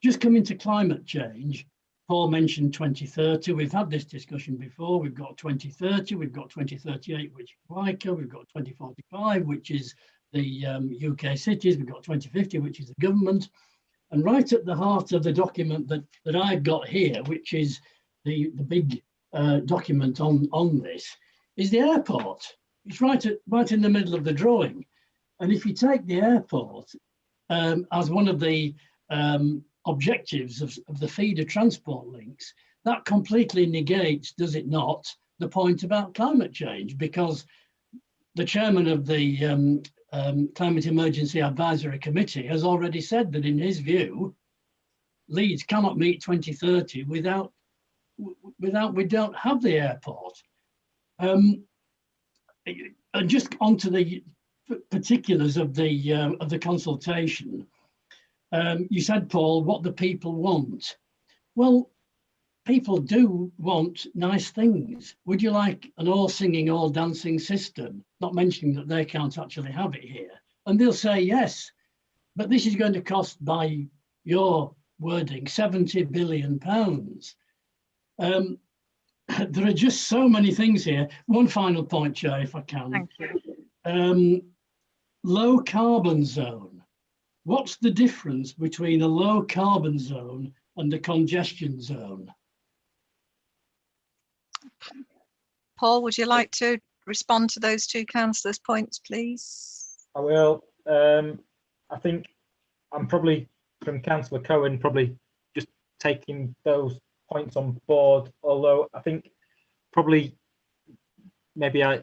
Just coming to climate change, Paul mentioned 2030. We've had this discussion before. We've got 2030, we've got 2038, which is WICA, we've got 2045, which is the UK cities, we've got 2050, which is the government. And right at the heart of the document that I've got here, which is the big document on this, is the airport. It's right in the middle of the drawing. And if you take the airport as one of the objectives of the feeder transport links, that completely negates, does it not, the point about climate change? Because the chairman of the Climate Emergency Advisory Committee has already said that in his view, Leeds cannot meet 2030 without we don't have the airport. And just onto the particulars of the consultation, you said, Paul, what the people want. Well, people do want nice things. Would you like an all singing, all dancing system? Not mentioning that they can't actually have it here. And they'll say yes, but this is going to cost, by your wording, £70 billion. There are just so many things here. One final point, Chair, if I can. Thank you. Low carbon zone. What's the difference between a low carbon zone and a congestion zone? Paul, would you like to respond to those two councillors' points, please? I will. I think I'm probably, from Councillor Cohen, probably just taking those points on board, although I think probably maybe I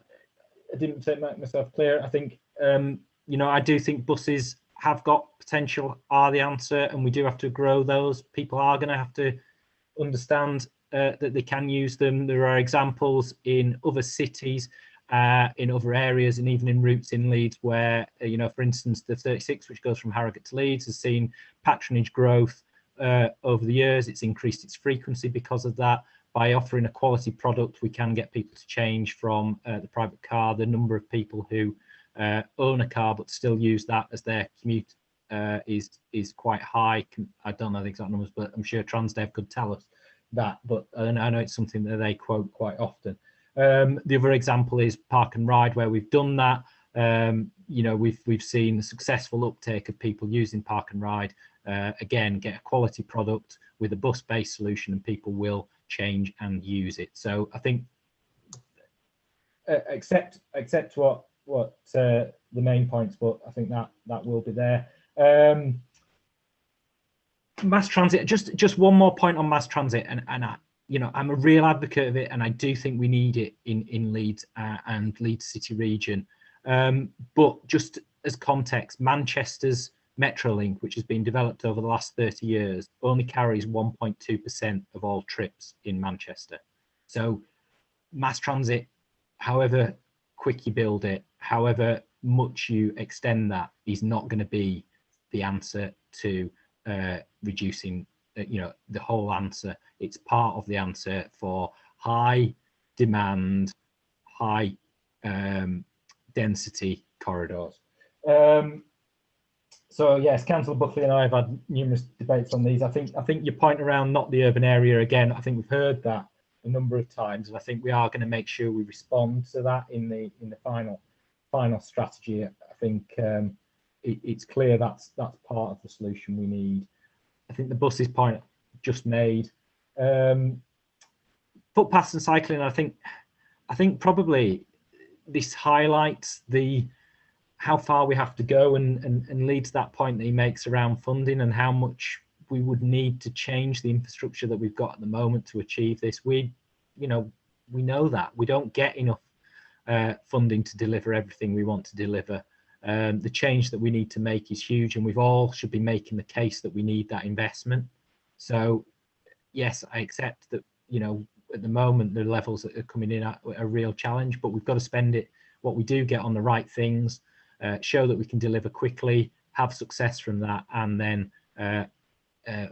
didn't make myself clear. I think, you know, I do think buses have got potential, are the answer, and we do have to grow those. People are going to have to understand that they can use them. There are examples in other cities, in other areas, and even in routes in Leeds where, you know, for instance, the 36, which goes from Harrogate to Leeds, has seen patronage growth over the years. It's increased its frequency because of that. By offering a quality product, we can get people to change from the private car. The number of people who own a car but still use that as their commute is quite high. I don't know the exact numbers, but I'm sure Transdev could tell us that. But I know it's something that they quote quite often. The other example is Park and Ride, where we've done that. You know, we've seen a successful uptake of people using Park and Ride. Again, get a quality product with a bus-based solution, and people will change and use it. So I think accept what the main points, but I think that will be there. Mass transit, just one more point on mass transit, and I, you know, I'm a real advocate of it, and I do think we need it in Leeds and Leeds City region. But just as context, Manchester's Metrolink, which has been developed over the last 30 years, only carries 1.2% of all trips in Manchester. So mass transit, however quick you build it, however much you extend that, is not going to be the answer to reducing, you know, the whole answer. It's part of the answer for high demand, high density corridors. So yes, Councillor Buckley and I have had numerous debates on these. I think your point around not the urban area, again, I think we've heard that a number of times, and I think we are going to make sure we respond to that in the final strategy. I think it's clear that's part of the solution we need. I think the buses point just made, footpaths and cycling. I think probably this highlights how far we have to go, and leads to that point that he makes around funding and how much we would need to change the infrastructure that we've got at the moment to achieve this. We know that we don't get enough funding to deliver everything we want to deliver. The change that we need to make is huge, and we've all should be making the case that we need that investment. So yes, I accept that, you know, at the moment the levels that are coming in are a real challenge, but we've got to spend it, what we do get, on the right things, show that we can deliver quickly, have success from that, and then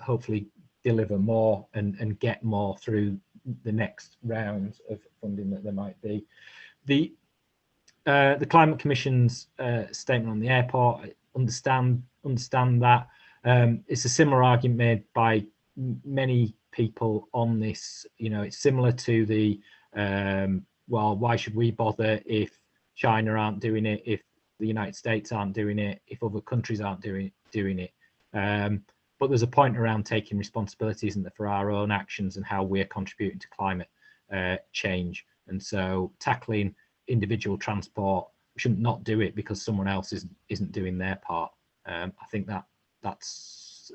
hopefully deliver more and get more through the next rounds of funding that there might be. The Climate Commission's statement on the airport, I understand that. It's a similar argument made by many people on this. You know, it's similar to the well, why should we bother if China aren't doing it, if the United States aren't doing it, if other countries aren't doing it. But there's a point around taking responsibility, isn't there, for our own actions and how we're contributing to climate change. And so tackling individual transport, we shouldn't not do it because someone else isn't doing their part. I think that's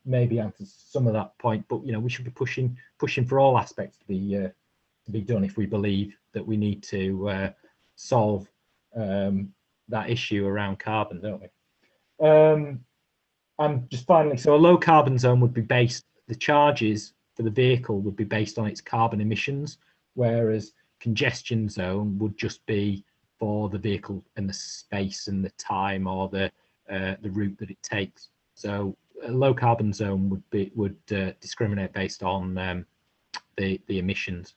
maybe answers some of that point. But we should be pushing for all aspects to be done if we believe that we need to solve that issue around carbon, don't we? And just finally, so a low carbon zone would be based, the charges for the vehicle would be based on its carbon emissions, whereas congestion zone would just be for the vehicle and the space and the time or the route that it takes. So a low carbon zone would discriminate based on the emissions.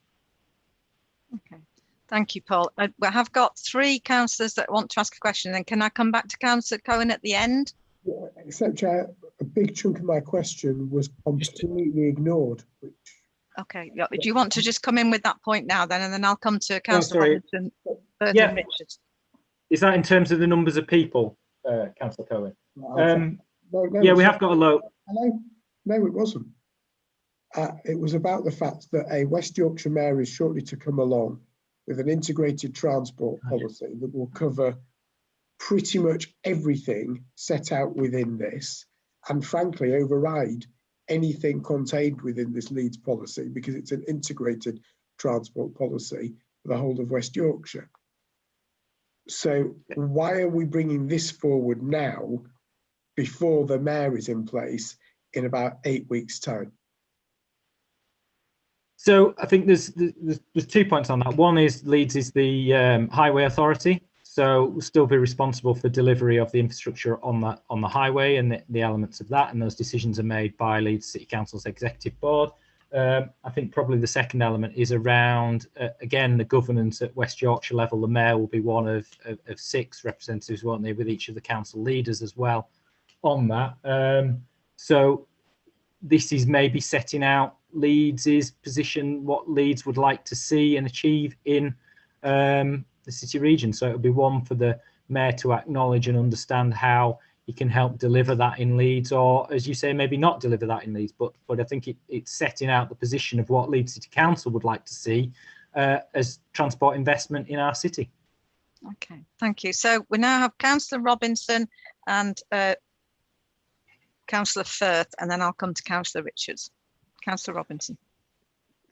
Okay, thank you, Paul. I have got 3 councillors that want to ask a question, and can I come back to Councillor Cohen at the end? Yeah, except, Chair, a big chunk of my question was completely ignored. Which... Okay, yeah. Do you want to just come in with that point now then, and then I'll come to Councillor Robinson, Yeah. Richards. Is that in terms of the numbers of people, Councillor Cohen? No, yeah, we have got a low. Hello? No, it wasn't. It was about the fact that a West Yorkshire Mayor is shortly to come along with an integrated transport policy that will cover pretty much everything set out within this, and frankly override anything contained within this Leeds policy, because it's an integrated transport policy for the whole of West Yorkshire. So why are we bringing this forward now before the Mayor is in place in about 8 weeks' time? So I think there's 2 points on that. One is Leeds is the highway authority, so we'll still be responsible for delivery of the infrastructure on the highway and the elements of that, and those decisions are made by Leeds City Council's executive board. I think probably the second element is around again the governance at West Yorkshire level. The Mayor will be one of 6 representatives, won't they, with each of the council leaders as well on that. So this is maybe setting out Leeds' position, what Leeds would like to see and achieve in the city region. So it would be one for the Mayor to acknowledge and understand how he can help deliver that in Leeds, or as you say, maybe not deliver that in Leeds, but I think it's setting out the position of what Leeds City Council would like to see as transport investment in our city. Okay, thank you. So we now have Councillor Robinson and Councillor Firth, and then I'll come to Councillor Richards. Councillor Robinson.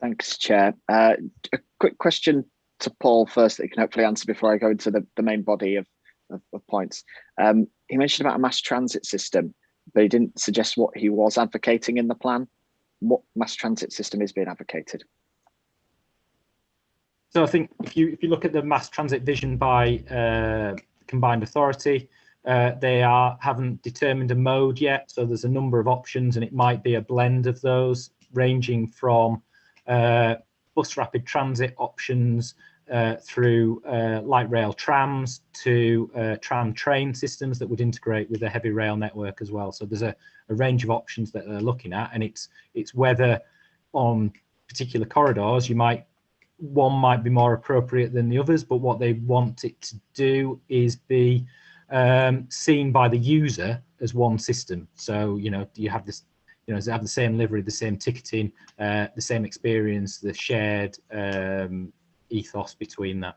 Thanks, Chair. A quick question to Paul first that you can hopefully answer before I go into the main body of points. He mentioned about a mass transit system, but he didn't suggest what he was advocating in the plan. What mass transit system is being advocated? So I think if you look at the mass transit vision by combined authority, they haven't determined a mode yet. So there's a number of options, and it might be a blend of those, ranging from bus rapid transit options through light rail trams to tram train systems that would integrate with a heavy rail network as well. So there's a range of options that they're looking at, and it's whether on particular corridors one might be more appropriate than the others, but what they want it to do is be seen by the user as one system. So you have this, have the same livery, the same ticketing, the same experience, the shared ethos between that.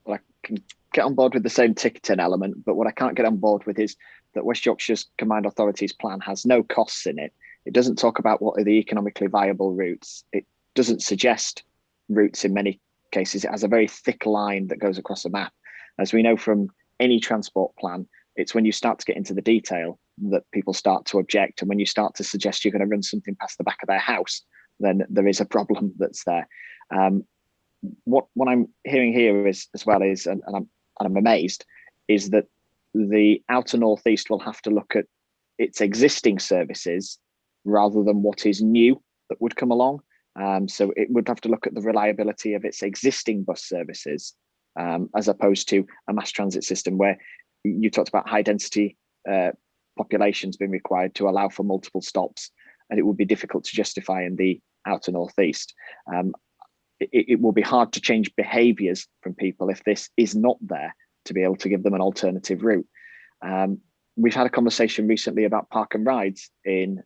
Well, I can get on board with the same ticketing element, but what I can't get on board with is that West Yorkshire's Combined Authorities plan has no costs in it. It doesn't talk about what are the economically viable routes. It doesn't suggest routes in many cases. It has a very thick line that goes across the map. As we know from any transport plan, it's when you start to get into the detail that people start to object. And when you start to suggest you're going to run something past the back of their house, then there is a problem that's there. What I'm hearing here is, as well, is, and I'm amazed, is that the outer northeast will have to look at its existing services rather than what is new that would come along. So it would have to look at the reliability of its existing bus services, as opposed to a mass transit system where you talked about high density populations being required to allow for multiple stops, and it would be difficult to justify in the outer northeast. It will be hard to change behaviours from people if this is not there to be able to give them an alternative route. We've had a conversation recently about park and rides in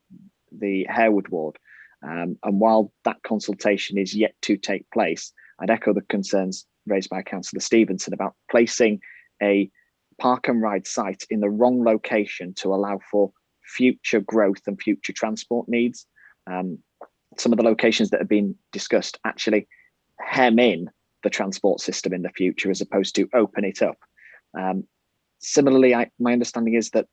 the Harewood ward, and while that consultation is yet to take place, I'd echo the concerns raised by Councillor Stevenson about placing a park and ride site in the wrong location to allow for future growth and future transport needs. Some of the locations that have been discussed actually hem in the transport system in the future as opposed to open it up. Similarly, my understanding is that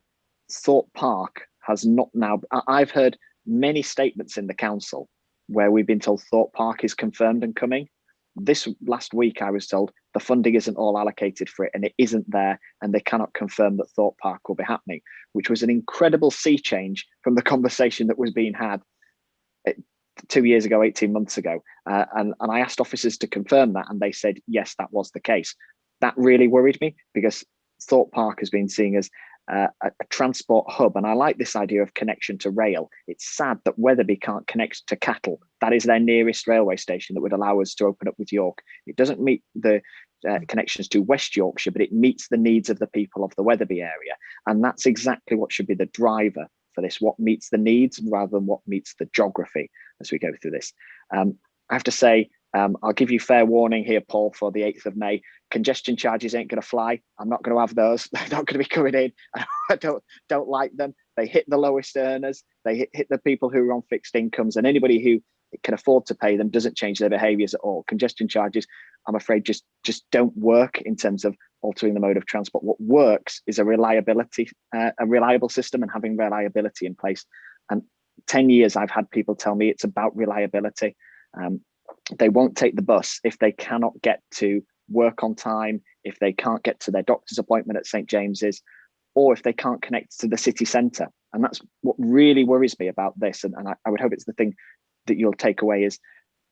Thorpe Park has not now, I've heard many statements in the council where we've been told Thorpe Park is confirmed and coming. This last week I was told the funding isn't all allocated for it and it isn't there, and they cannot confirm that Thorpe Park will be happening, which was an incredible sea change from the conversation that was being had 2 years ago, 18 months ago. And I asked officers to confirm that, and they said, yes, that was the case. That really worried me because Thorpe Park has been seen as a transport hub. And I like this idea of connection to rail. It's sad that Wetherby can't connect to Cattle. That is their nearest railway station that would allow us to open up with York. It doesn't meet the connections to West Yorkshire, but it meets the needs of the people of the Wetherby area. And that's exactly what should be the driver for this, what meets the needs rather than what meets the geography as we go through this. I have to say, I'll give you fair warning here, Paul, for the 8th of May. Congestion charges ain't going to fly. I'm not going to have those. They're not going to be coming in. I don't like them. They hit the lowest earners. They hit the people who are on fixed incomes, and anybody who can afford to pay them doesn't change their behaviours at all. Congestion charges, I'm afraid, just don't work in terms of altering the mode of transport. What works is a reliable system and having reliability in place. And 10 years I've had people tell me it's about reliability. They won't take the bus if they cannot get to work on time, if they can't get to their doctor's appointment at St. James's, or if they can't connect to the city centre. And that's what really worries me about this. And I would hope it's the thing that you'll take away is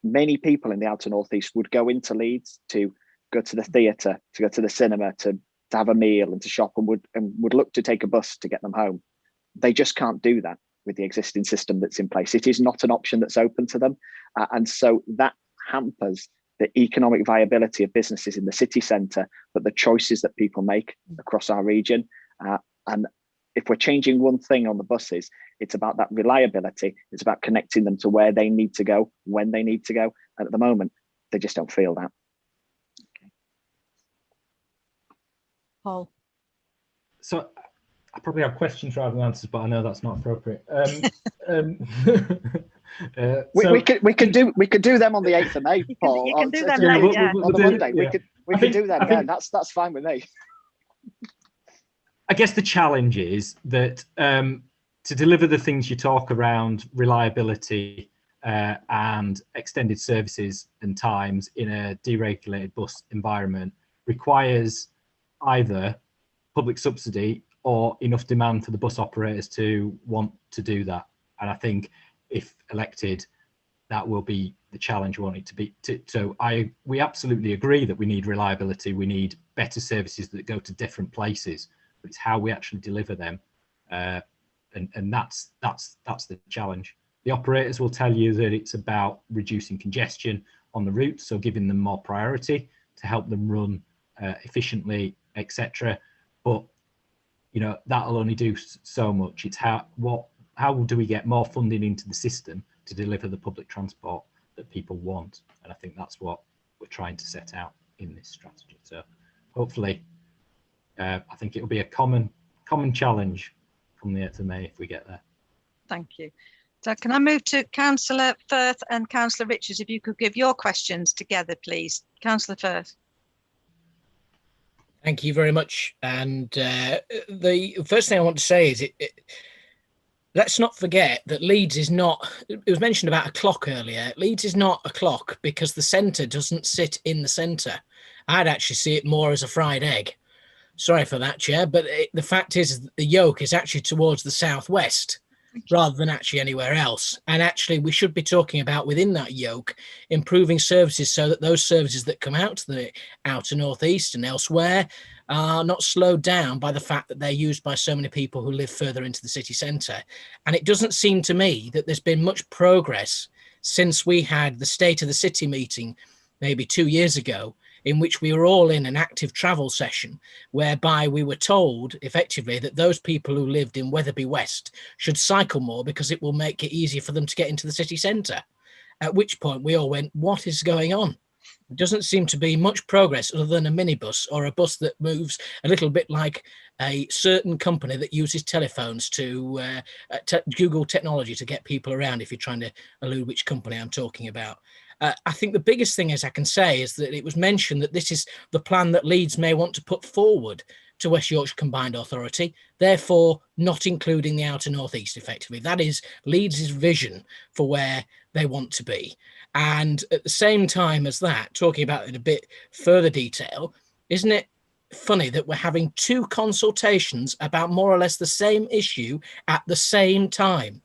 many people in the outer northeast would go into Leeds to go to the theatre, to go to the cinema, to have a meal and to shop, and would look to take a bus to get them home. They just can't do that with the existing system that's in place. It is not an option that's open to them. And so that hampers the economic viability of businesses in the city centre, but the choices that people make across our region. And if we're changing one thing on the buses, it's about that reliability. It's about connecting them to where they need to go, when they need to go. And at the moment, they just don't feel that. Okay. Paul. So I probably have questions rather than answers, but I know that's not appropriate. We could do them on the 8th of May, Paul. You can do them on the Monday. We could do them then. That's fine with me. I guess the challenge is that to deliver the things you talk around reliability and extended services and times in a deregulated bus environment requires either public subsidy or enough demand for the bus operators to want to do that. And I think if elected, that will be the challenge we want it to be. We absolutely agree that we need reliability. We need better services that go to different places, but it's how we actually deliver them. And that's the challenge. The operators will tell you that it's about reducing congestion on the route, so giving them more priority to help them run efficiently, etc. But you know, that'll only do so much. It's how do we get more funding into the system to deliver the public transport that people want? And I think that's what we're trying to set out in this strategy. So hopefully, I think it'll be a common challenge from the 8th of May if we get there. Thank you. So can I move to Councillor Firth and Councillor Richards? If you could give your questions together, please. Councillor Firth. Thank you very much. And the first thing I want to say is let's not forget that Leeds is not, it was mentioned about a clock earlier. Leeds is not a clock because the centre doesn't sit in the centre. I'd actually see it more as a fried egg. Sorry for that, Chair, but the fact is that the yoke is actually towards the southwest rather than actually anywhere else. And actually we should be talking about within that yoke, improving services so that those services that come out to the outer northeast and elsewhere are not slowed down by the fact that they're used by so many people who live further into the city centre. And it doesn't seem to me that there's been much progress since we had the State of the City meeting maybe 2 years ago, in which we were all in an active travel session, whereby we were told effectively that those people who lived in Wetherby West should cycle more because it will make it easier for them to get into the city centre. At which point we all went, what is going on? There doesn't seem to be much progress other than a minibus or a bus that moves a little bit like a certain company that uses telephones to Google technology to get people around, if you're trying to allude which company I'm talking about. I think the biggest thing, as I can say, is that it was mentioned that this is the plan that Leeds may want to put forward to West Yorkshire Combined Authority, therefore not including the outer northeast effectively. That is Leeds' vision for where they want to be. And at the same time as that, talking about it in a bit further detail, isn't it funny that we're having two consultations about more or less the same issue at the same time?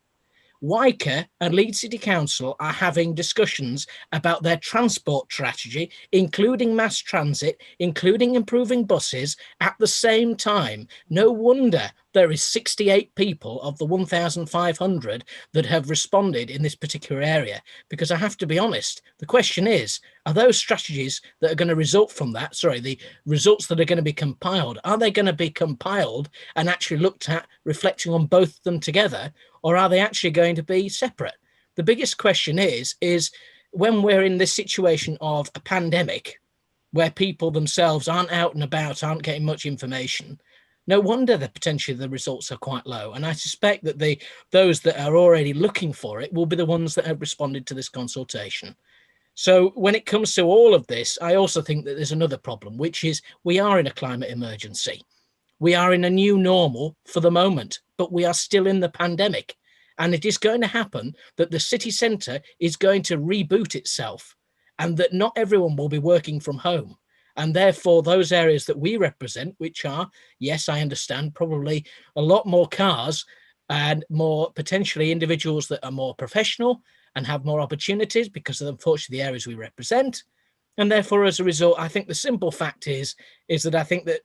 Wyker and Leeds City Council are having discussions about their transport strategy, including mass transit, including improving buses at the same time. No wonder there is 68 people of the 1,500 that have responded in this particular area, because I have to be honest, the question is, are those strategies that are going to result from that, sorry, the results that are going to be compiled, are they going to be compiled and actually looked at reflecting on both of them together, or are they actually going to be separate? The biggest question is when we're in this situation of a pandemic where people themselves aren't out and about, aren't getting much information, no wonder that potentially the results are quite low. And I suspect that those that are already looking for it will be the ones that have responded to this consultation. So when it comes to all of this, I also think that there's another problem, which is we are in a climate emergency. We are in a new normal for the moment, but we are still in the pandemic. And it is going to happen that the city centre is going to reboot itself, and that not everyone will be working from home. And therefore, those areas that we represent, which are, yes, I understand, probably a lot more cars and more potentially individuals that are more professional and have more opportunities because of, unfortunately, the areas we represent. And therefore, as a result, I think the simple fact is that I think that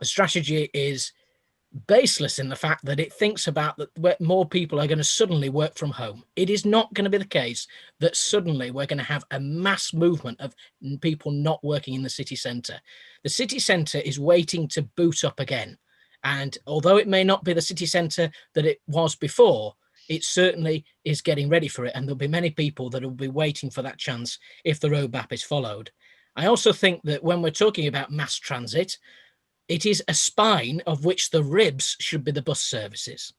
the strategy is baseless in the fact that it thinks about that more people are going to suddenly work from home. It is not going to be the case that suddenly we're going to have a mass movement of people not working in the city centre. The city centre is waiting to boot up again. And although it may not be the city centre that it was before, it certainly is getting ready for it. And there'll be many people that will be waiting for that chance if the roadmap is followed. I also think that when we're talking about mass transit, it is a spine of which the ribs should be the bus services,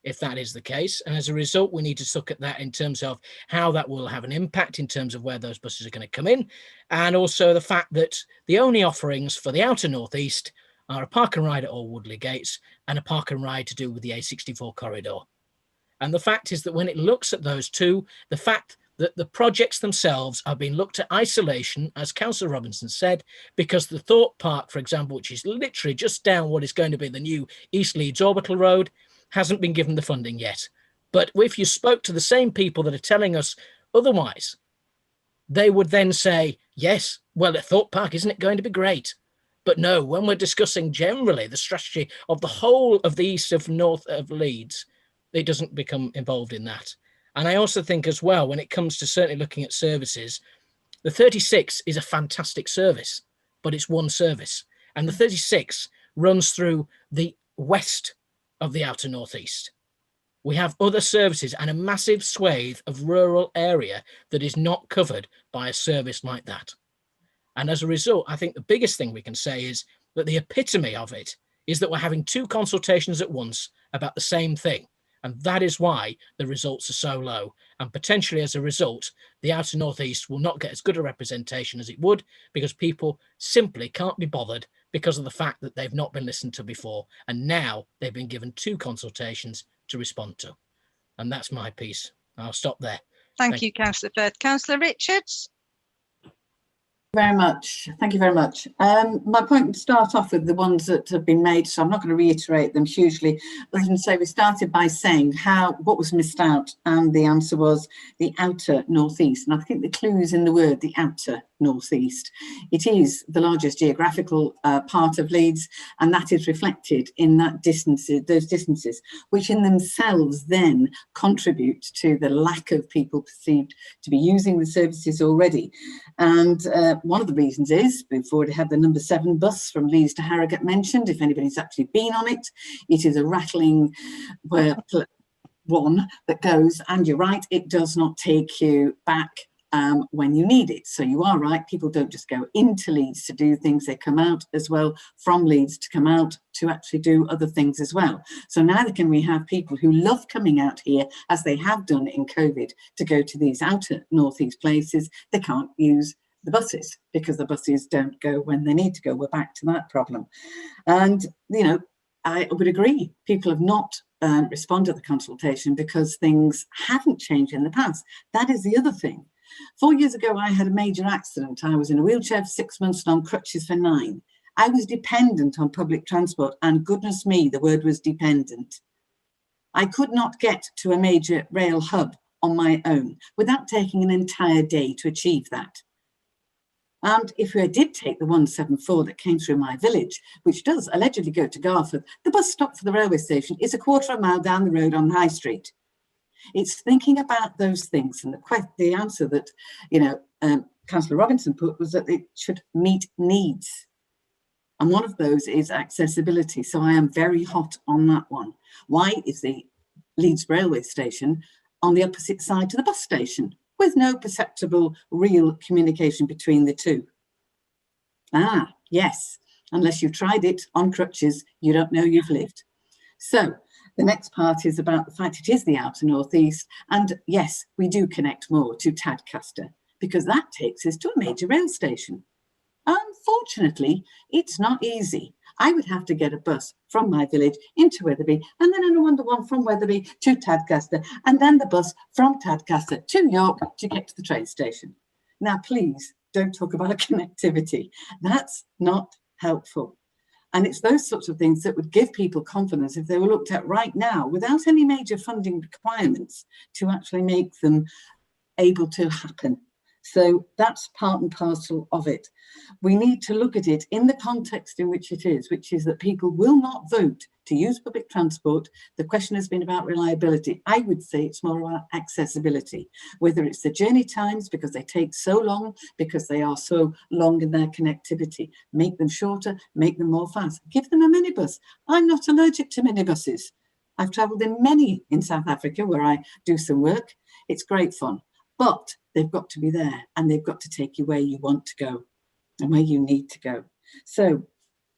if that is the case. And as a result, we need to look at that in terms of how that will have an impact in terms of where those buses are going to come in. And also the fact that the only offerings for the outer northeast are a park and ride at all Woodley gates and a park and ride to do with the A64 corridor. And the fact is that when it looks at those two, the fact that the projects themselves are being looked at isolation, as Councillor Robinson said, because the Thorpe Park, for example, which is literally just down what is going to be the new East Leeds Orbital Road, hasn't been given the funding yet. But if you spoke to the same people that are telling us otherwise, they would then say, yes, well, at Thorpe Park, isn't it going to be great? But no, when we're discussing generally the strategy of the whole of the east of north of Leeds, it doesn't become involved in that. And I also think as well, when it comes to certainly looking at services, the 36 is a fantastic service, but it's one service. And the 36 runs through the west of the outer northeast. We have other services and a massive swathe of rural area that is not covered by a service like that. And as a result, I think the biggest thing we can say is that the epitome of it is that we're having two consultations at once about the same thing. And that is why the results are so low. And potentially as a result, the outer northeast will not get as good a representation as it would, because people simply can't be bothered because of the fact that they've not been listened to before. And now they've been given two consultations to respond to. And that's my piece. I'll stop there. Thank you, Councillor Firth. Councillor Richards? Very much. Thank you very much. My point would start off with the ones that have been made, so I'm not going to reiterate them hugely, other than say we started by saying what was missed out, and the answer was the outer northeast. And I think the clue is in the word, the outer northeast. It is the largest geographical part of Leeds, and that is reflected in that those distances, which in themselves then contribute to the lack of people perceived to be using the services already. And one of the reasons is we've already had the number 7 bus from Leeds to Harrogate mentioned. If anybody's actually been on it, it is a rattling one that goes, and you're right, it does not take you back when you need it. So you are right, people don't just go into Leeds to do things, they come out as well from Leeds to come out to actually do other things as well. So neither can we have people who love coming out here, as they have done in COVID, to go to these outer northeast places. They can't use the buses because the buses don't go when they need to go. We're back to that problem. And, you know, I would agree, people have not responded to the consultation because things haven't changed in the past. That is the other thing. 4 years ago, I had a major accident. I was in a wheelchair for 6 months and on crutches for 9. I was dependent on public transport, and goodness me, the word was dependent. I could not get to a major rail hub on my own without taking an entire day to achieve that. And if I did take the 174 that came through my village, which does allegedly go to Garforth, the bus stop for the railway station is a quarter of a mile down the road on High Street. It's thinking about those things, and the answer that, you know, Councillor Robinson put was that it should meet needs. And one of those is accessibility. So I am very hot on that one. Why is the Leeds railway station on the opposite side to the bus station, with no perceptible real communication between the two? Ah, yes, unless you've tried it on crutches, you don't know you've lived. So the next part is about the fact it is the outer northeast, and yes, we do connect more to Tadcaster because that takes us to a major rail station. Unfortunately, it's not easy. I would have to get a bus from my village into Wetherby, and then another one from Wetherby to Tadcaster, and then the bus from Tadcaster to York to get to the train station. Now, please don't talk about connectivity. That's not helpful. And it's those sorts of things that would give people confidence if they were looked at right now without any major funding requirements to actually make them able to happen. So that's part and parcel of it. We need to look at it in the context in which it is, which is that people will not vote to use public transport. The question has been about reliability. I would say it's more about accessibility, whether it's the journey times because they take so long, because they are so long in their connectivity. Make them shorter, make them more fast. Give them a minibus. I'm not allergic to minibuses. I've travelled in many in South Africa where I do some work. It's great fun. But they've got to be there, and they've got to take you where you want to go and where you need to go. So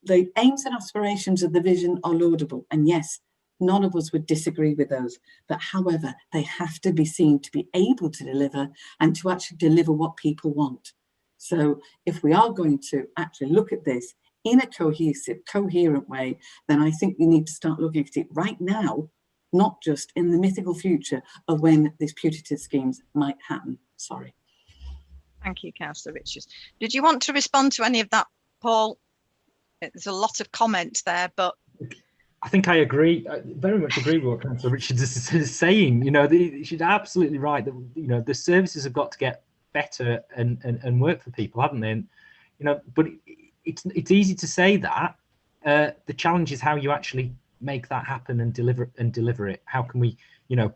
the aims and aspirations of the vision are laudable. And yes, none of us would disagree with those. But however, they have to be seen to be able to deliver and to actually deliver what people want. So if we are going to actually look at this in a cohesive, coherent way, then I think we need to start looking at it right now, not just in the mythical future of when these putative schemes might happen. Sorry. Thank you, Councillor Richards. Did you want to respond to any of that, Paul? There's a lot of comments there, but I think I agree. I very much agree with what Councillor Richards is saying. You know, she's absolutely right that, you know, the services have got to get better and work for people, haven't they? And, you know, but it's easy to say that. The challenge is how you actually make that happen and deliver it. How can we, you know,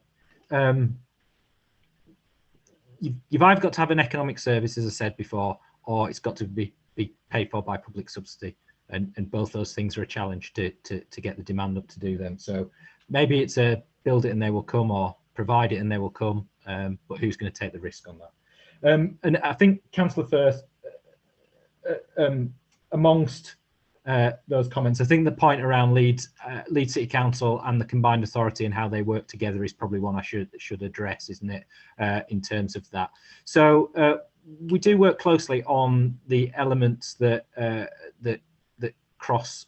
you've either got to have an economic service, as I said before, or it's got to be paid for by public subsidy, and both those things are a challenge to get the demand up to do them. So maybe it's a build it and they will come, or provide it and they will come, but who's going to take the risk on that? And I think Councillor Firth, amongst those comments, I think the point around Leeds City Council and the combined authority and how they work together is probably one I should address, isn't it? In terms of that, so we do work closely on the elements that that cross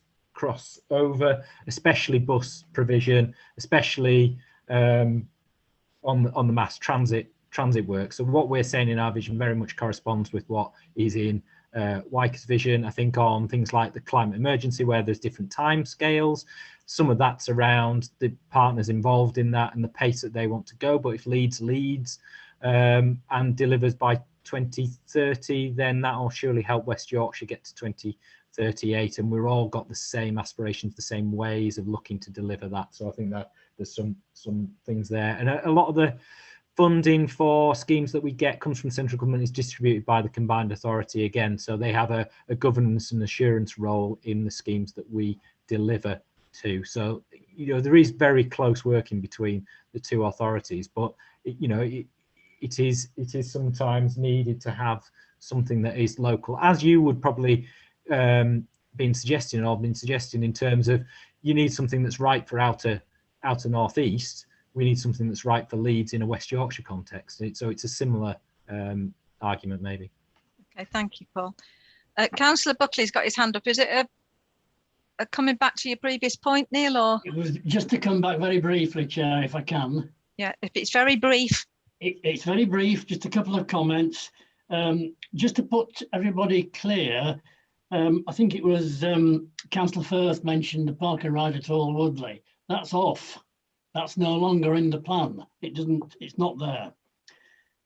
over, especially bus provision, especially on the mass transit work. So what we're saying in our vision very much corresponds with what is in Wyke's vision. I think on things like the climate emergency, where there's different time scales, some of that's around the partners involved in that and the pace that they want to go. But if Leeds leads and delivers by 2030, then that will surely help West Yorkshire get to 2038, and we've all got the same aspirations, the same ways of looking to deliver that. So I think that there's some things there, and a lot of the funding for schemes that we get comes from central government, is distributed by the combined authority again. So they have a governance and assurance role in the schemes that we deliver to. So, you know, there is very close working between the two authorities, but, you know, it it is sometimes needed to have something that is local, as you would probably been suggesting in terms of you need something that's right for outer northeast. We need something that's right for Leeds in a West Yorkshire context. So it's a similar argument, maybe. Okay, thank you, Paul. Councillor Buckley's got his hand up. Is it coming back to your previous point, Neil, or? It was just to come back very briefly, Chair, if I can. Yeah, if it's very brief. It's very brief, just a couple of comments. Just to put everybody clear, I think it was Councillor Firth mentioned the park and ride at All Woodley. That's off. That's no longer in the plan. It's not there.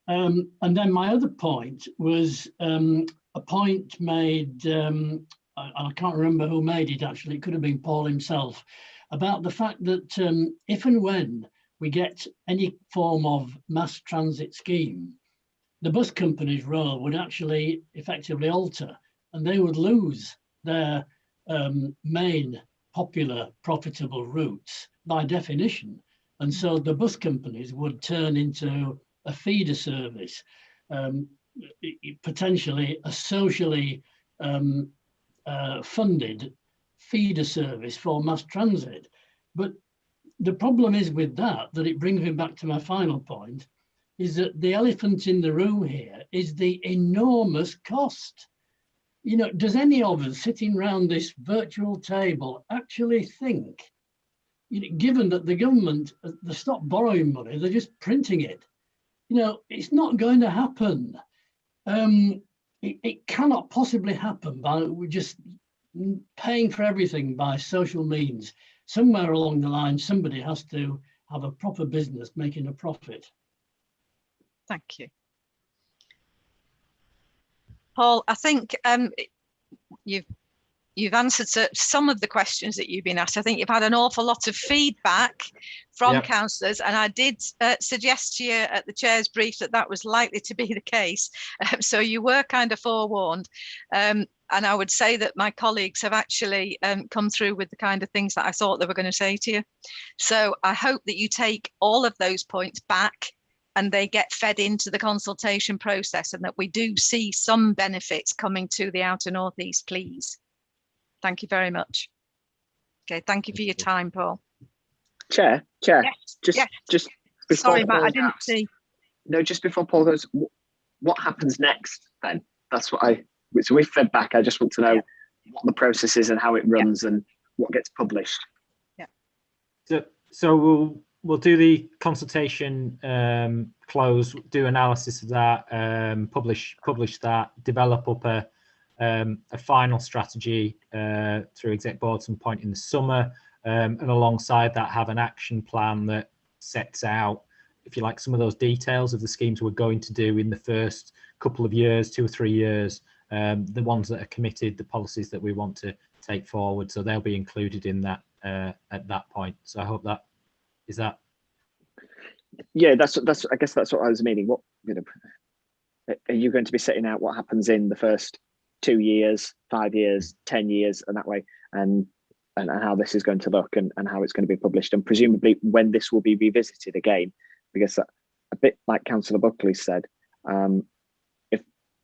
And then my other point was a point made, I can't remember who made it actually, it could have been Paul himself, about the fact that if and when we get any form of mass transit scheme, the bus company's role would actually effectively alter, and they would lose their main popular profitable routes by definition. And so the bus companies would turn into a feeder service, potentially a socially funded feeder service for mass transit. But the problem is with that it brings me back to my final point, is that the elephant in the room here is the enormous cost. You know, does any of us sitting around this virtual table actually think, you know, given that the government, they stop borrowing money, they're just printing it. You know, it's not going to happen. It cannot possibly happen by just paying for everything by social means. Somewhere along the line, somebody has to have a proper business making a profit. Thank you. Paul, I think you've answered some of the questions that you've been asked. I think you've had an awful lot of feedback from councillors, and I did suggest to you at the chair's brief that was likely to be the case. So you were kind of forewarned. And I would say that my colleagues have actually come through with the kind of things that I thought they were going to say to you. So I hope that you take all of those points back and they get fed into the consultation process, and that we do see some benefits coming to the outer northeast, please. Thank you very much. Okay, thank you for your time, Paul. Chair, yes. just before sorry, Matt, Paul I didn't goes, see. No, just before Paul goes, what happens next then? That's what so we've fed back. I just want to know what the process is and how it runs and what gets published. Yeah. So we'll do the consultation close, do analysis of that, publish that, develop up a final strategy through exec board some point in the summer, and alongside that have an action plan that sets out, if you like, some of those details of the schemes we're going to do in the first couple of years, 2 or 3 years, the ones that are committed, the policies that we want to take forward. So they'll be included in that at that point. So I hope that is that. Yeah, that's I guess that's what I was meaning. What, you know, are you going to be setting out what happens in the first 2 years, 5 years, 10 years, and that way, and how this is going to look and how it's going to be published, and presumably when this will be revisited again, because a bit like Councillor Buckley said,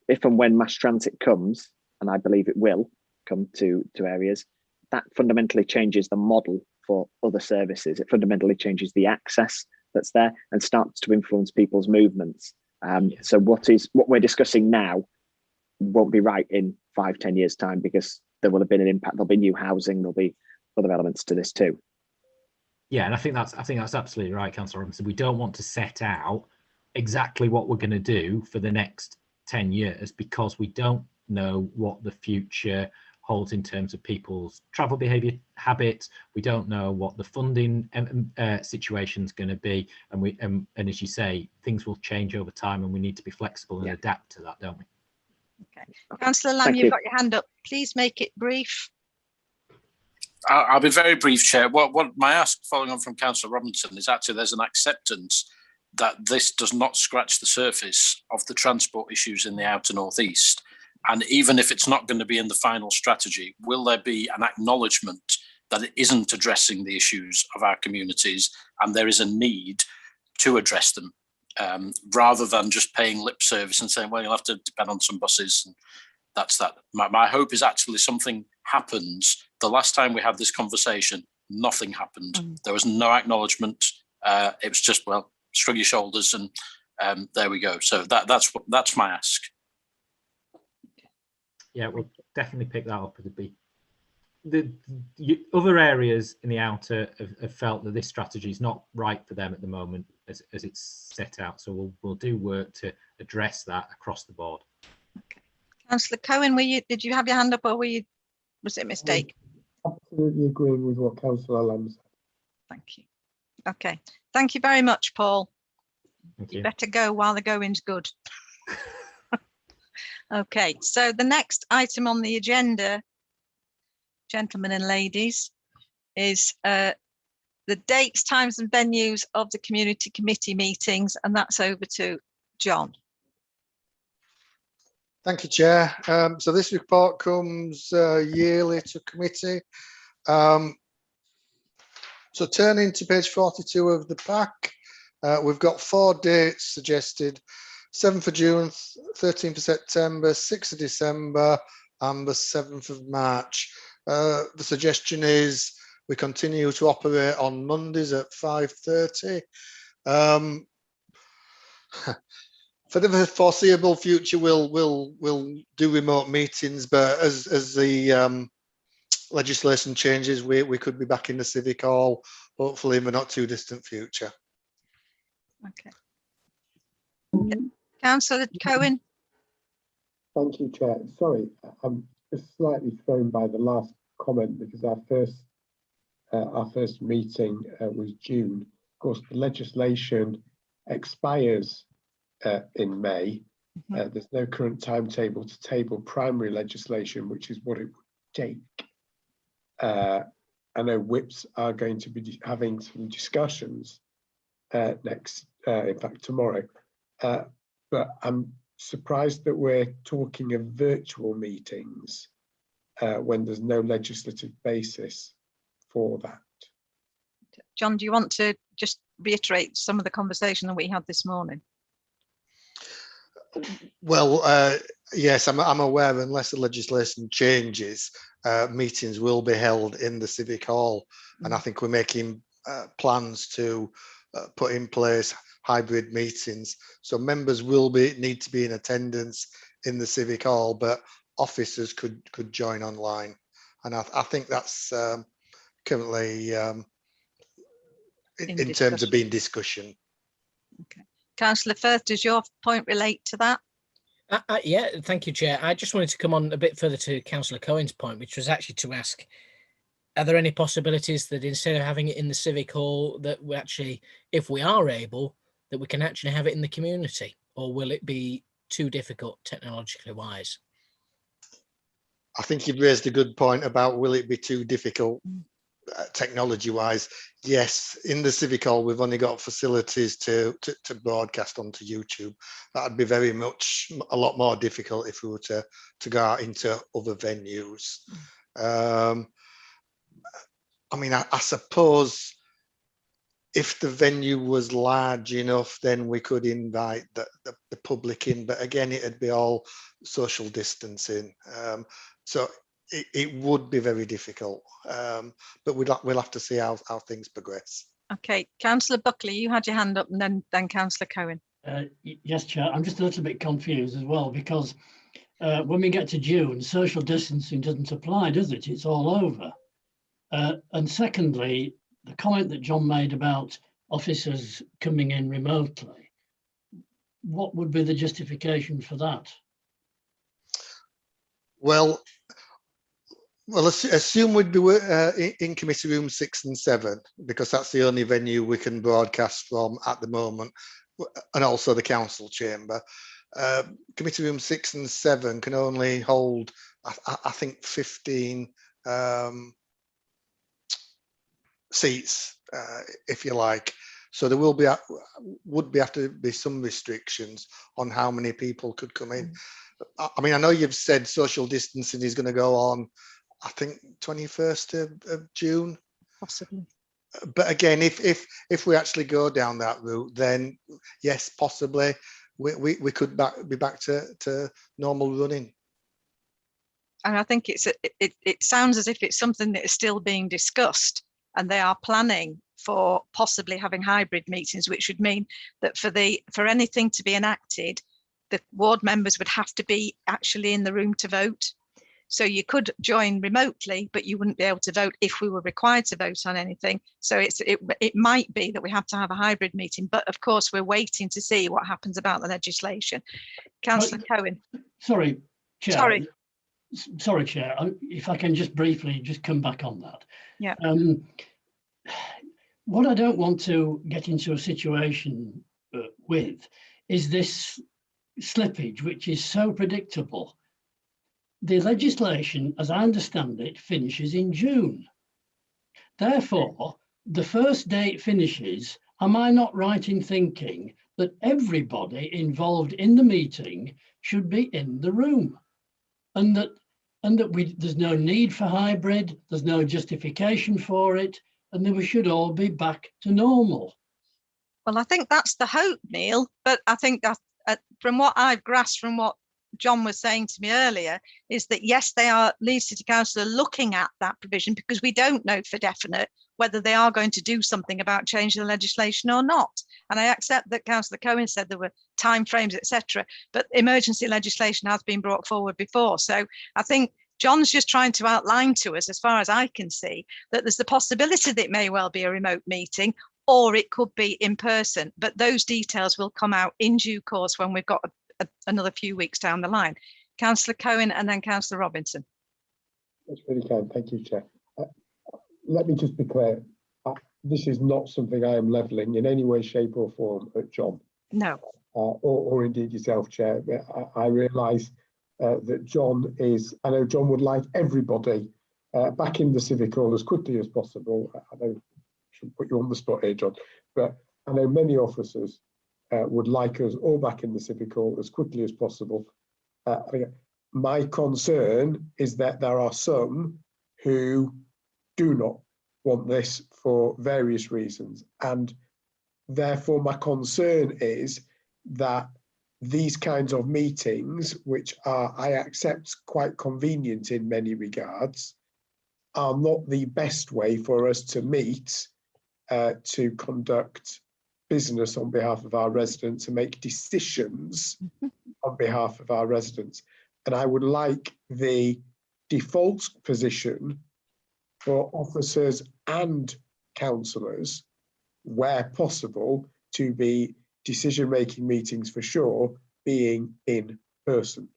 if and when mass transit comes, and I believe it will come to areas, that fundamentally changes the model for other services. It fundamentally changes the access that's there and starts to influence people's movements. So what we're discussing now won't be right in 5-10 years time, because there will have been an impact. There'll be new housing, there'll be other elements to this too. Yeah, and I think that's absolutely right, Councillor Robinson. We don't want to set out exactly what we're going to do for the next 10 years, because we don't know what the future holds in terms of people's travel behaviour habits. We don't know what the funding situation is going to be, and as you say, things will change over time, and we need to be flexible and adapt to that, don't we? Okay. Councillor Lamb, you've got your hand up. Please make it brief. I'll be very brief, Chair. What my ask, following on from Councillor Robinson, is actually there's an acceptance that this does not scratch the surface of the transport issues in the outer northeast. And even if it's not going to be in the final strategy, will there be an acknowledgement that it isn't addressing the issues of our communities and there is a need to address them? rather than just paying lip service and saying, well, you'll have to depend on some buses. And that's that. My hope is actually something happens. The last time we had this conversation, nothing happened. There was no acknowledgement. It was just, well, shrug your shoulders and there we go. So that's my ask. Yeah, we'll definitely pick that up. The other areas in the outer have felt that this strategy is not right for them at the moment as it's set out. So we'll do work to address that across the board. Okay. Councillor Cohen, did you have your hand up, or was it a mistake? Absolutely agreeing with what Councillor Lamb said. Thank you. Okay, thank you very much, Paul. Thank You you. better go while the going's good. Okay, so the next item on the agenda, gentlemen and ladies, is the dates, times and venues of the community committee meetings, and that's over to John. Thank you, Chair. So this report comes yearly to committee. So turning to page 42 of the pack, we've got 4 dates suggested: 7th of June, 13th of September, 6th of December, and the 7th of March. The suggestion is we continue to operate on Mondays at 5:30. For the foreseeable future, we'll do remote meetings, but as the legislation changes, we could be back in the Civic Hall, hopefully in the not too distant future. Okay. Councillor Cohen. Thank you, Chair. Sorry, I'm just slightly thrown by the last comment because our first meeting was June. Of course, the legislation expires in May. There's no current timetable to table primary legislation, which is what it would take. I know whips are going to be having some discussions in fact, tomorrow. But I'm surprised that we're talking of virtual meetings when there's no legislative basis for that. John, do you want to just reiterate some of the conversation that we had this morning? Well, yes, I'm aware unless the legislation changes, meetings will be held in the Civic Hall. And I think we're making plans to put in place hybrid meetings. So members will need to be in attendance in the Civic Hall, but officers could join online. And I think that's currently in terms of being discussion. Okay. Councillor Firth, does your point relate to that? Yeah, thank you, Chair. I just wanted to come on a bit further to Councillor Cohen's point, which was actually to ask, are there any possibilities that instead of having it in the Civic Hall, that we actually, if we are able, that we can actually have it in the community? Or will it be too difficult technologically wise? I think you've raised a good point about will it be too difficult technology wise. Yes, in the Civic Hall we've only got facilities to broadcast onto YouTube. That'd be very much a lot more difficult if we were to go out into other venues. I mean, I suppose if the venue was large enough, then we could invite the public in, but again, it'd be all social distancing. So it would be very difficult, but we'll have to see how things progress. Okay, Councillor Buckley, you had your hand up, and then Councillor Cohen. Yes, Chair. I'm just a little bit confused as well, because when we get to June, social distancing doesn't apply, does it? It's all over. And secondly, the comment that John made about officers coming in remotely, what would be the justification for that? Well, assume we'd be in committee room 6 and 7, because that's the only venue we can broadcast from at the moment, and also the council chamber. Committee room 6 and 7 can only hold, I think, 15 seats, if you like. So there would have to be some restrictions on how many people could come in. I mean, I know you've said social distancing is going to go on, I think 21st of June. Possibly. But again, if we actually go down that route, then yes, possibly we could be back to normal running. And I think it sounds as if it's something that is still being discussed, and they are planning for possibly having hybrid meetings, which would mean that for anything to be enacted, the ward members would have to be actually in the room to vote. So you could join remotely, but you wouldn't be able to vote if we were required to vote on anything. So it might be that we have to have a hybrid meeting, but of course we're waiting to see what happens about the legislation. Councillor Cohen. Sorry, Chair. Sorry, Chair. If I can just briefly come back on that. Yeah. What I don't want to get into a situation with is this slippage, which is so predictable. The legislation, as I understand it, finishes in June. Therefore, the first day it finishes, am I not right in thinking that everybody involved in the meeting should be in the room, and that there's no need for hybrid, there's no justification for it, and that we should all be back to normal? Well, I think that's the hope, Neil, but I think that from what I've grasped from what John was saying to me earlier, is that yes, they are, Leeds City Council are looking at that provision, because we don't know for definite whether they are going to do something about changing the legislation or not. And I accept that Councillor Cohen said there were timeframes, etc., but emergency legislation has been brought forward before. So I think John's just trying to outline to us, as far as I can see, that there's the possibility that it may well be a remote meeting, or it could be in person, but those details will come out in due course when we've got another few weeks down the line. Councillor Cohen and then Councillor Robinson. That's really kind. Thank you, Chair. Let me just be clear. This is not something I am levelling in any way, shape or form at John. No. Or indeed yourself, Chair. I realise that John is, I know John would like everybody back in the Civic Hall as quickly as possible. I know I shouldn't put you on the spot here, John, but I know many officers would like us all back in the Civic Hall as quickly as possible. My concern is that there are some who do not want this for various reasons, and therefore my concern is that these kinds of meetings, which are, I accept, quite convenient in many regards, are not the best way for us to meet to conduct business on behalf of our residents and make decisions on behalf of our residents. And I would like the default position for officers and councillors, where possible, to be decision-making meetings for sure, being in person.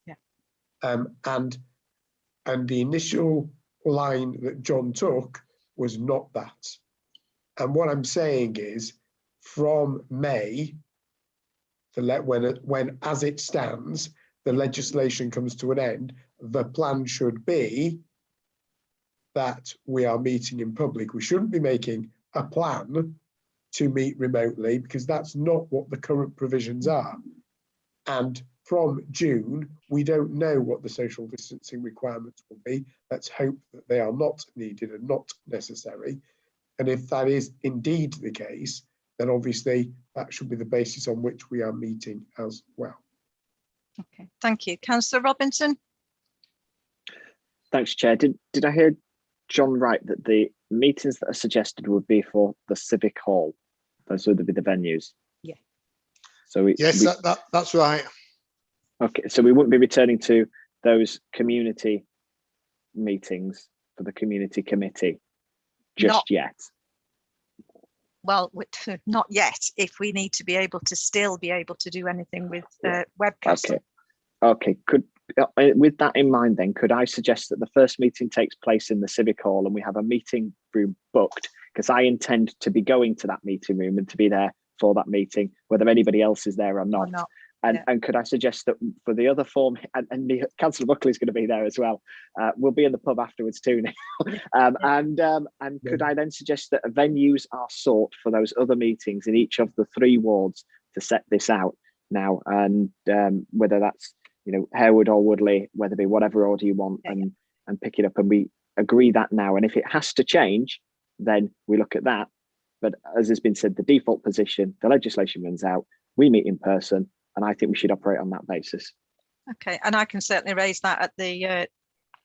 Yeah. And the initial line that John took was not that. And what I'm saying is, from May, when as it stands, the legislation comes to an end, the plan should be that we are meeting in public. We shouldn't be making a plan to meet remotely, because that's not what the current provisions are. And from June, we don't know what the social distancing requirements will be. Let's hope that they are not needed and not necessary. And if that is indeed the case, then obviously that should be the basis on which we are meeting as well. Okay, thank you. Councillor Robinson. Thanks, Chair. Did I hear John right that the meetings that are suggested would be for the Civic Hall? Those would be the venues. Yeah. So that's right. Okay, so we wouldn't be returning to those community meetings for the community committee just yet. Well, not yet, if we need to be able to still be able to do anything with webcast. Okay. With that in mind, then, could I suggest that the first meeting takes place in the Civic Hall and we have a meeting room booked? Because I intend to be going to that meeting room and to be there for that meeting, whether anybody else is there or not. And could I suggest that for the other form, and Councillor Buckley is going to be there as well. We'll be in the pub afterwards too. And could I then suggest that venues are sought for those other meetings in each of the 3 wards to set this out now, and whether that's Harewood or Woodley, whether it be whatever order you want, and pick it up, and we agree that now. And if it has to change, then we look at that. But as has been said, the default position, the legislation runs out, we meet in person, and I think we should operate on that basis. Okay, and I can certainly raise that at the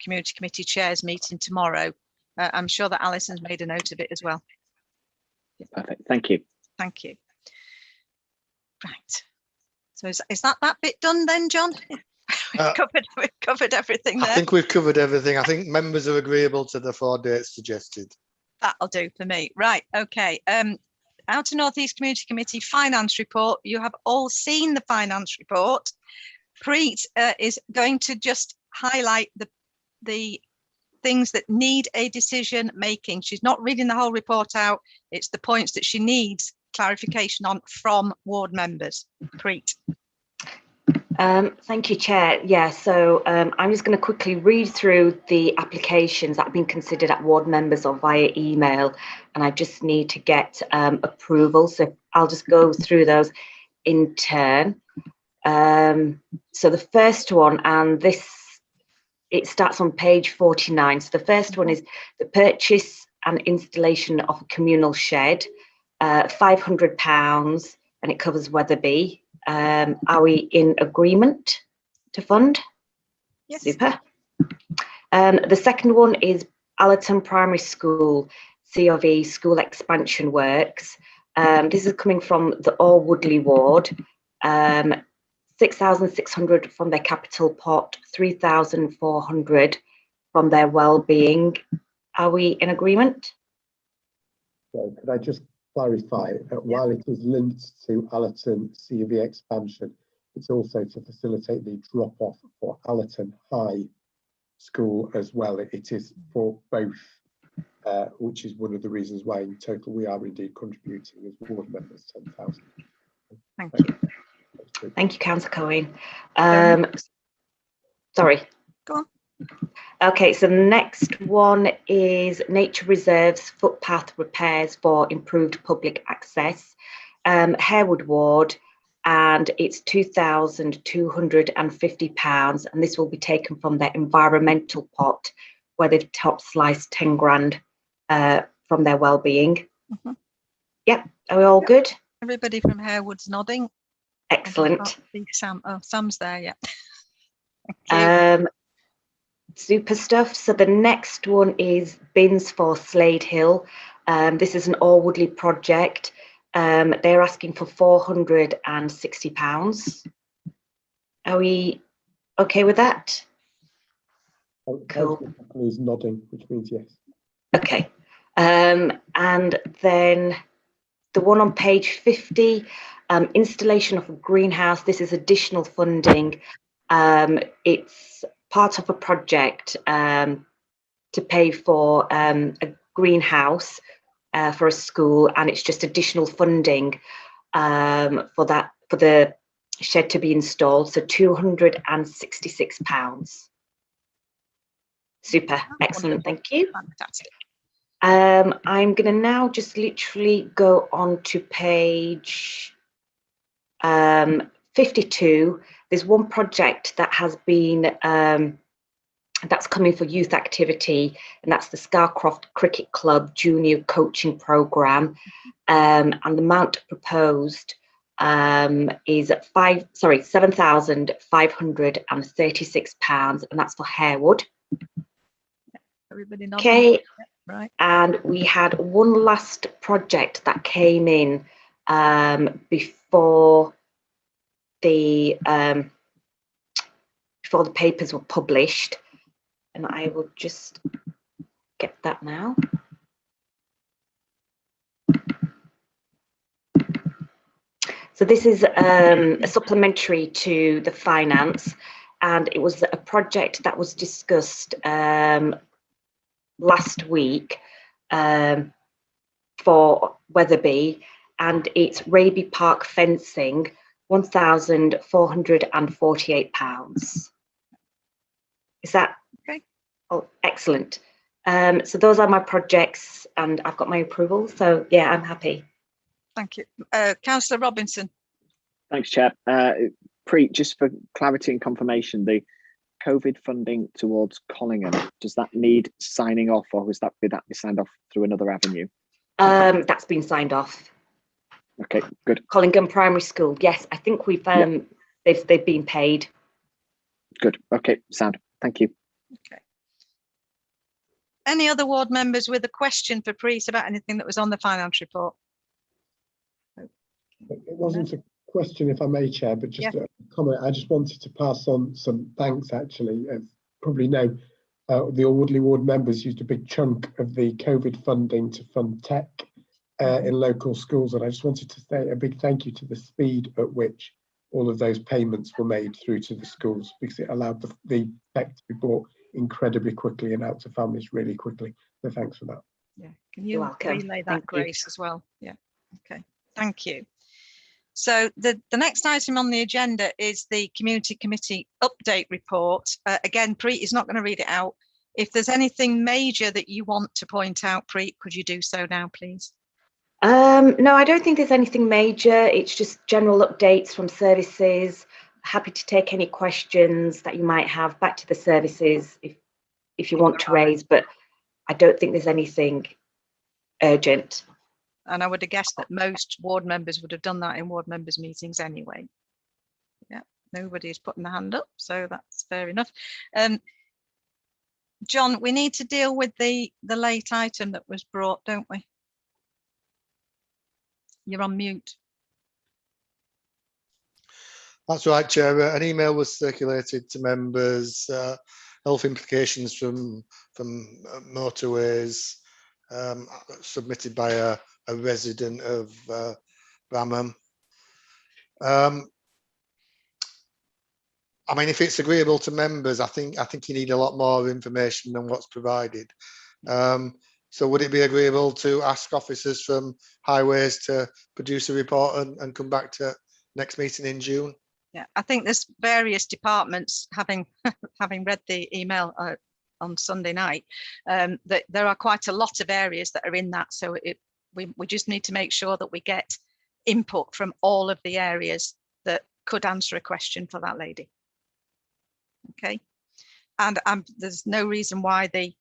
Community Committee Chairs meeting tomorrow. I'm sure that Alison's made a note of it as well. Perfect, thank you. Thank you. Right, so is that bit done then, John? We've covered everything there. I think we've covered everything. I think members are agreeable to the 4 dates suggested. That'll do for me. Right, okay. Outer North East Community Committee Finance Report. You have all seen the finance report. Preet is going to just highlight the things that need a decision making. She's not reading the whole report out. It's the points that she needs clarification on from ward members. Preet. Thank you, Chair. Yeah, so I'm just going to quickly read through the applications that have been considered at ward members or via email, and I just need to get approval. So I'll just go through those in turn. So the first one, and it starts on page 49. So the first one is the purchase and installation of a communal shed, £500, and it covers Wetherby. Are we in agreement to fund? Yes. Super. The second one is Allerton Primary School, COV School Expansion Works. This is coming from the All Woodley ward. 6,600 from their capital pot, 3,400 from their well-being. Are we in agreement? So could I just clarify, while it is linked to Allerton COV expansion, it's also to facilitate the drop-off for Allerton High School as well. It is for both, which is one of the reasons why in total we are indeed contributing as ward members 10,000. Thank you. Thank you, Councillor Cohen. Sorry. Go on. Okay, so the next one is nature reserves footpath repairs for improved public access, Harewood Ward, and it's £2,250, and this will be taken from their environmental pot, where they've top sliced 10 grand from their well-being. Yep, are we all good? Everybody from Harewood's nodding. Excellent. Sam's there, yeah. Thank you. Super stuff. So the next one is bins for Slade Hill. This is an All Woodley project. They're asking for £460. Are we okay with that? Cool. Is nodding, which means yes. Okay. And then the one on page 50, installation of a greenhouse. This is additional funding. It's part of a project to pay for a greenhouse for a school, and it's just additional funding for the shed to be installed. So £266. Super, excellent, thank you. Fantastic. I'm going to now just literally go on to page 52. There's one project that has been that's coming for youth activity, and that's the Scarcroft Cricket Club Junior Coaching Programme, and the amount proposed is £7,536, and that's for Harewood. Everybody Okay, yep, right. And we had one last project that came in before the papers were published, and I will just get that now. So this is a supplementary to the finance, and it was a project that was discussed last week for Wetherby, and it's Raby Park fencing, £1,448. Is that okay? Oh, excellent. So those are my projects, and I've got my approval. So yeah, I'm happy. Thank you. Councillor Robinson. Thanks, Chair. Preet, just for clarity and confirmation, the COVID funding towards Collingham, does that need signing off, or was that be signed off through another avenue? That's been signed off. Okay, good. Collingham Primary School. Yes, I think we've they've been paid. Good. Okay, sound. Thank you. Okay. Any other ward members with a question for Preet about anything that was on the finance report? It wasn't a question, if I may, Chair, but just a comment. I just wanted to pass on some thanks, actually. As you probably know, the Alwoodley ward members used a big chunk of the COVID funding to fund tech in local schools, and I just wanted to say a big thank you to the speed at which all of those payments were made through to the schools, because it allowed the tech to be bought incredibly quickly and out to families really quickly. So thanks for that. Yeah, can you relay that, Grace, as well? Yeah, okay, thank you. So the next item on the agenda is the Community Committee update report. Again, Preet is not going to read it out. If there's anything major that you want to point out, Preet, could you do so now, please? No, I don't think there's anything major. It's just general updates from services. Happy to take any questions that you might have back to the services if you want to raise, but I don't think there's anything urgent. And I would have guessed that most ward members would have done that in ward members meetings anyway. Yeah, nobody's putting the hand up, so that's fair enough. John, we need to deal with the late item that was brought, don't we? You're on mute. That's right, Chair. An email was circulated to members, health implications from motorways, submitted by a resident of Bramham. I mean, if it's agreeable to members, I think you need a lot more information than what's provided. So would it be agreeable to ask officers from highways to produce a report and come back to next meeting in June? Yeah, I think there's various departments, having read the email on Sunday night, that there are quite a lot of areas that are in that. So we just need to make sure that we get input from all of the areas that could answer a question for that lady. Okay, and there's no reason why the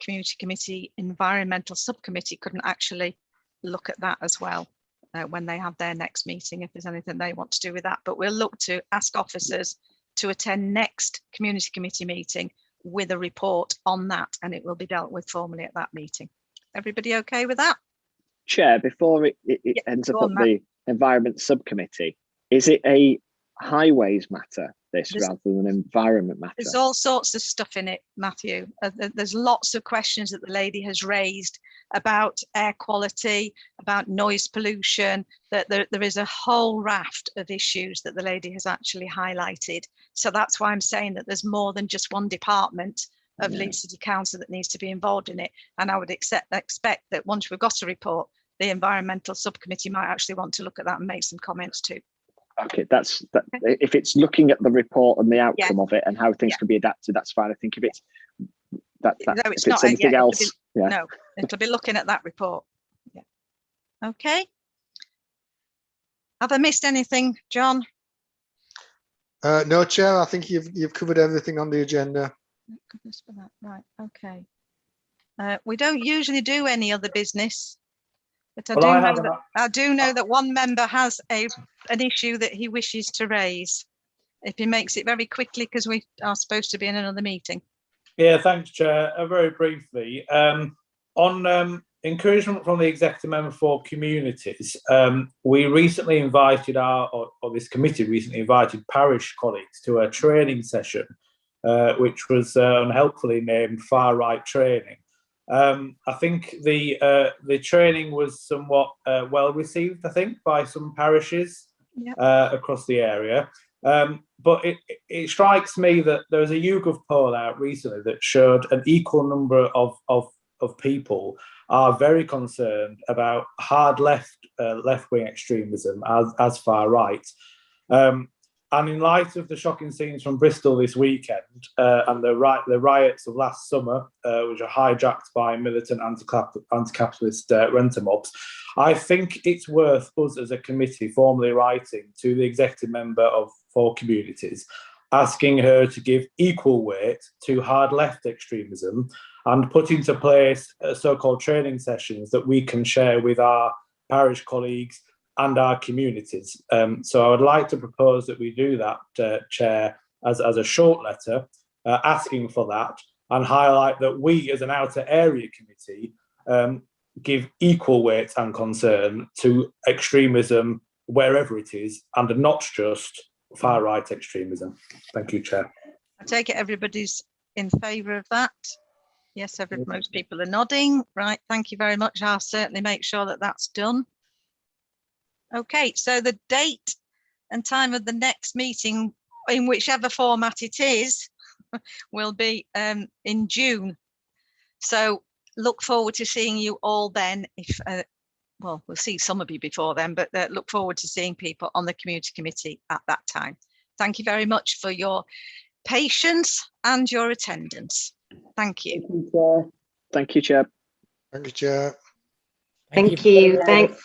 Community Committee Environmental Subcommittee couldn't actually look at that as well when they have their next meeting, if there's anything they want to do with that. But we'll look to ask officers to attend next Community Committee meeting with a report on that, and it will be dealt with formally at that meeting. Everybody okay with that? Chair, before it ends up at the Environment Subcommittee, is it a highways matter, rather than an environment matter? There's all sorts of stuff in it, Matthew. There's lots of questions that the lady has raised about air quality, about noise pollution, that there is a whole raft of issues that the lady has actually highlighted. So that's why I'm saying that there's more than just one department of Leeds City Council that needs to be involved in it. And I would expect that once we've got a report, the Environmental Subcommittee might actually want to look at that and make some comments too. Okay, that's that. If it's looking at the report and the outcome of it and how things can be adapted, that's fine. I think if it's no, if it's anything else, no, it'll be looking at that report. Yeah. Okay. Have I missed anything, John? No, Chair. I think you've covered everything on the agenda. Goodness for that. Right. Okay. We don't usually do any other business. But I do know that one member has an issue that he wishes to raise. If he makes it very quickly, because we are supposed to be in another meeting. Yeah, thanks, Chair. Very briefly, on encouragement from the Executive Member for Communities, we recently invited or this committee recently invited parish colleagues to a training session, which was unhelpfully named Far Right Training. I think the training was somewhat well received, I think, by some parishes across the area. But it strikes me that there was a YouGov poll out recently that showed an equal number of people are very concerned about hard left-wing extremism as far right. And in light of the shocking scenes from Bristol this weekend and the riots of last summer, which are hijacked by militant anti-capitalist renter mobs, I think it's worth us as a committee formally writing to the Executive Member for Communities asking her to give equal weight to hard left extremism and put into place so-called training sessions that we can share with our parish colleagues and our communities. So I would like to propose that we do that, Chair, as a short letter, asking for that, and highlight that we as an outer area committee give equal weight and concern to extremism wherever it is, and not just far right extremism. Thank you, Chair. I take it everybody's in favour of that. Yes, most people are nodding. Right, thank you very much. I'll certainly make sure that that's done. Okay, so the date and time of the next meeting, in whichever format it is, will be in June. So look forward to seeing you all then. If well, we'll see some of you before then, but look forward to seeing people on the community committee at that time. Thank you very much for your patience and your attendance. Thank you. Thank you, Chair. Thank you, Chair. Thank you. Thanks.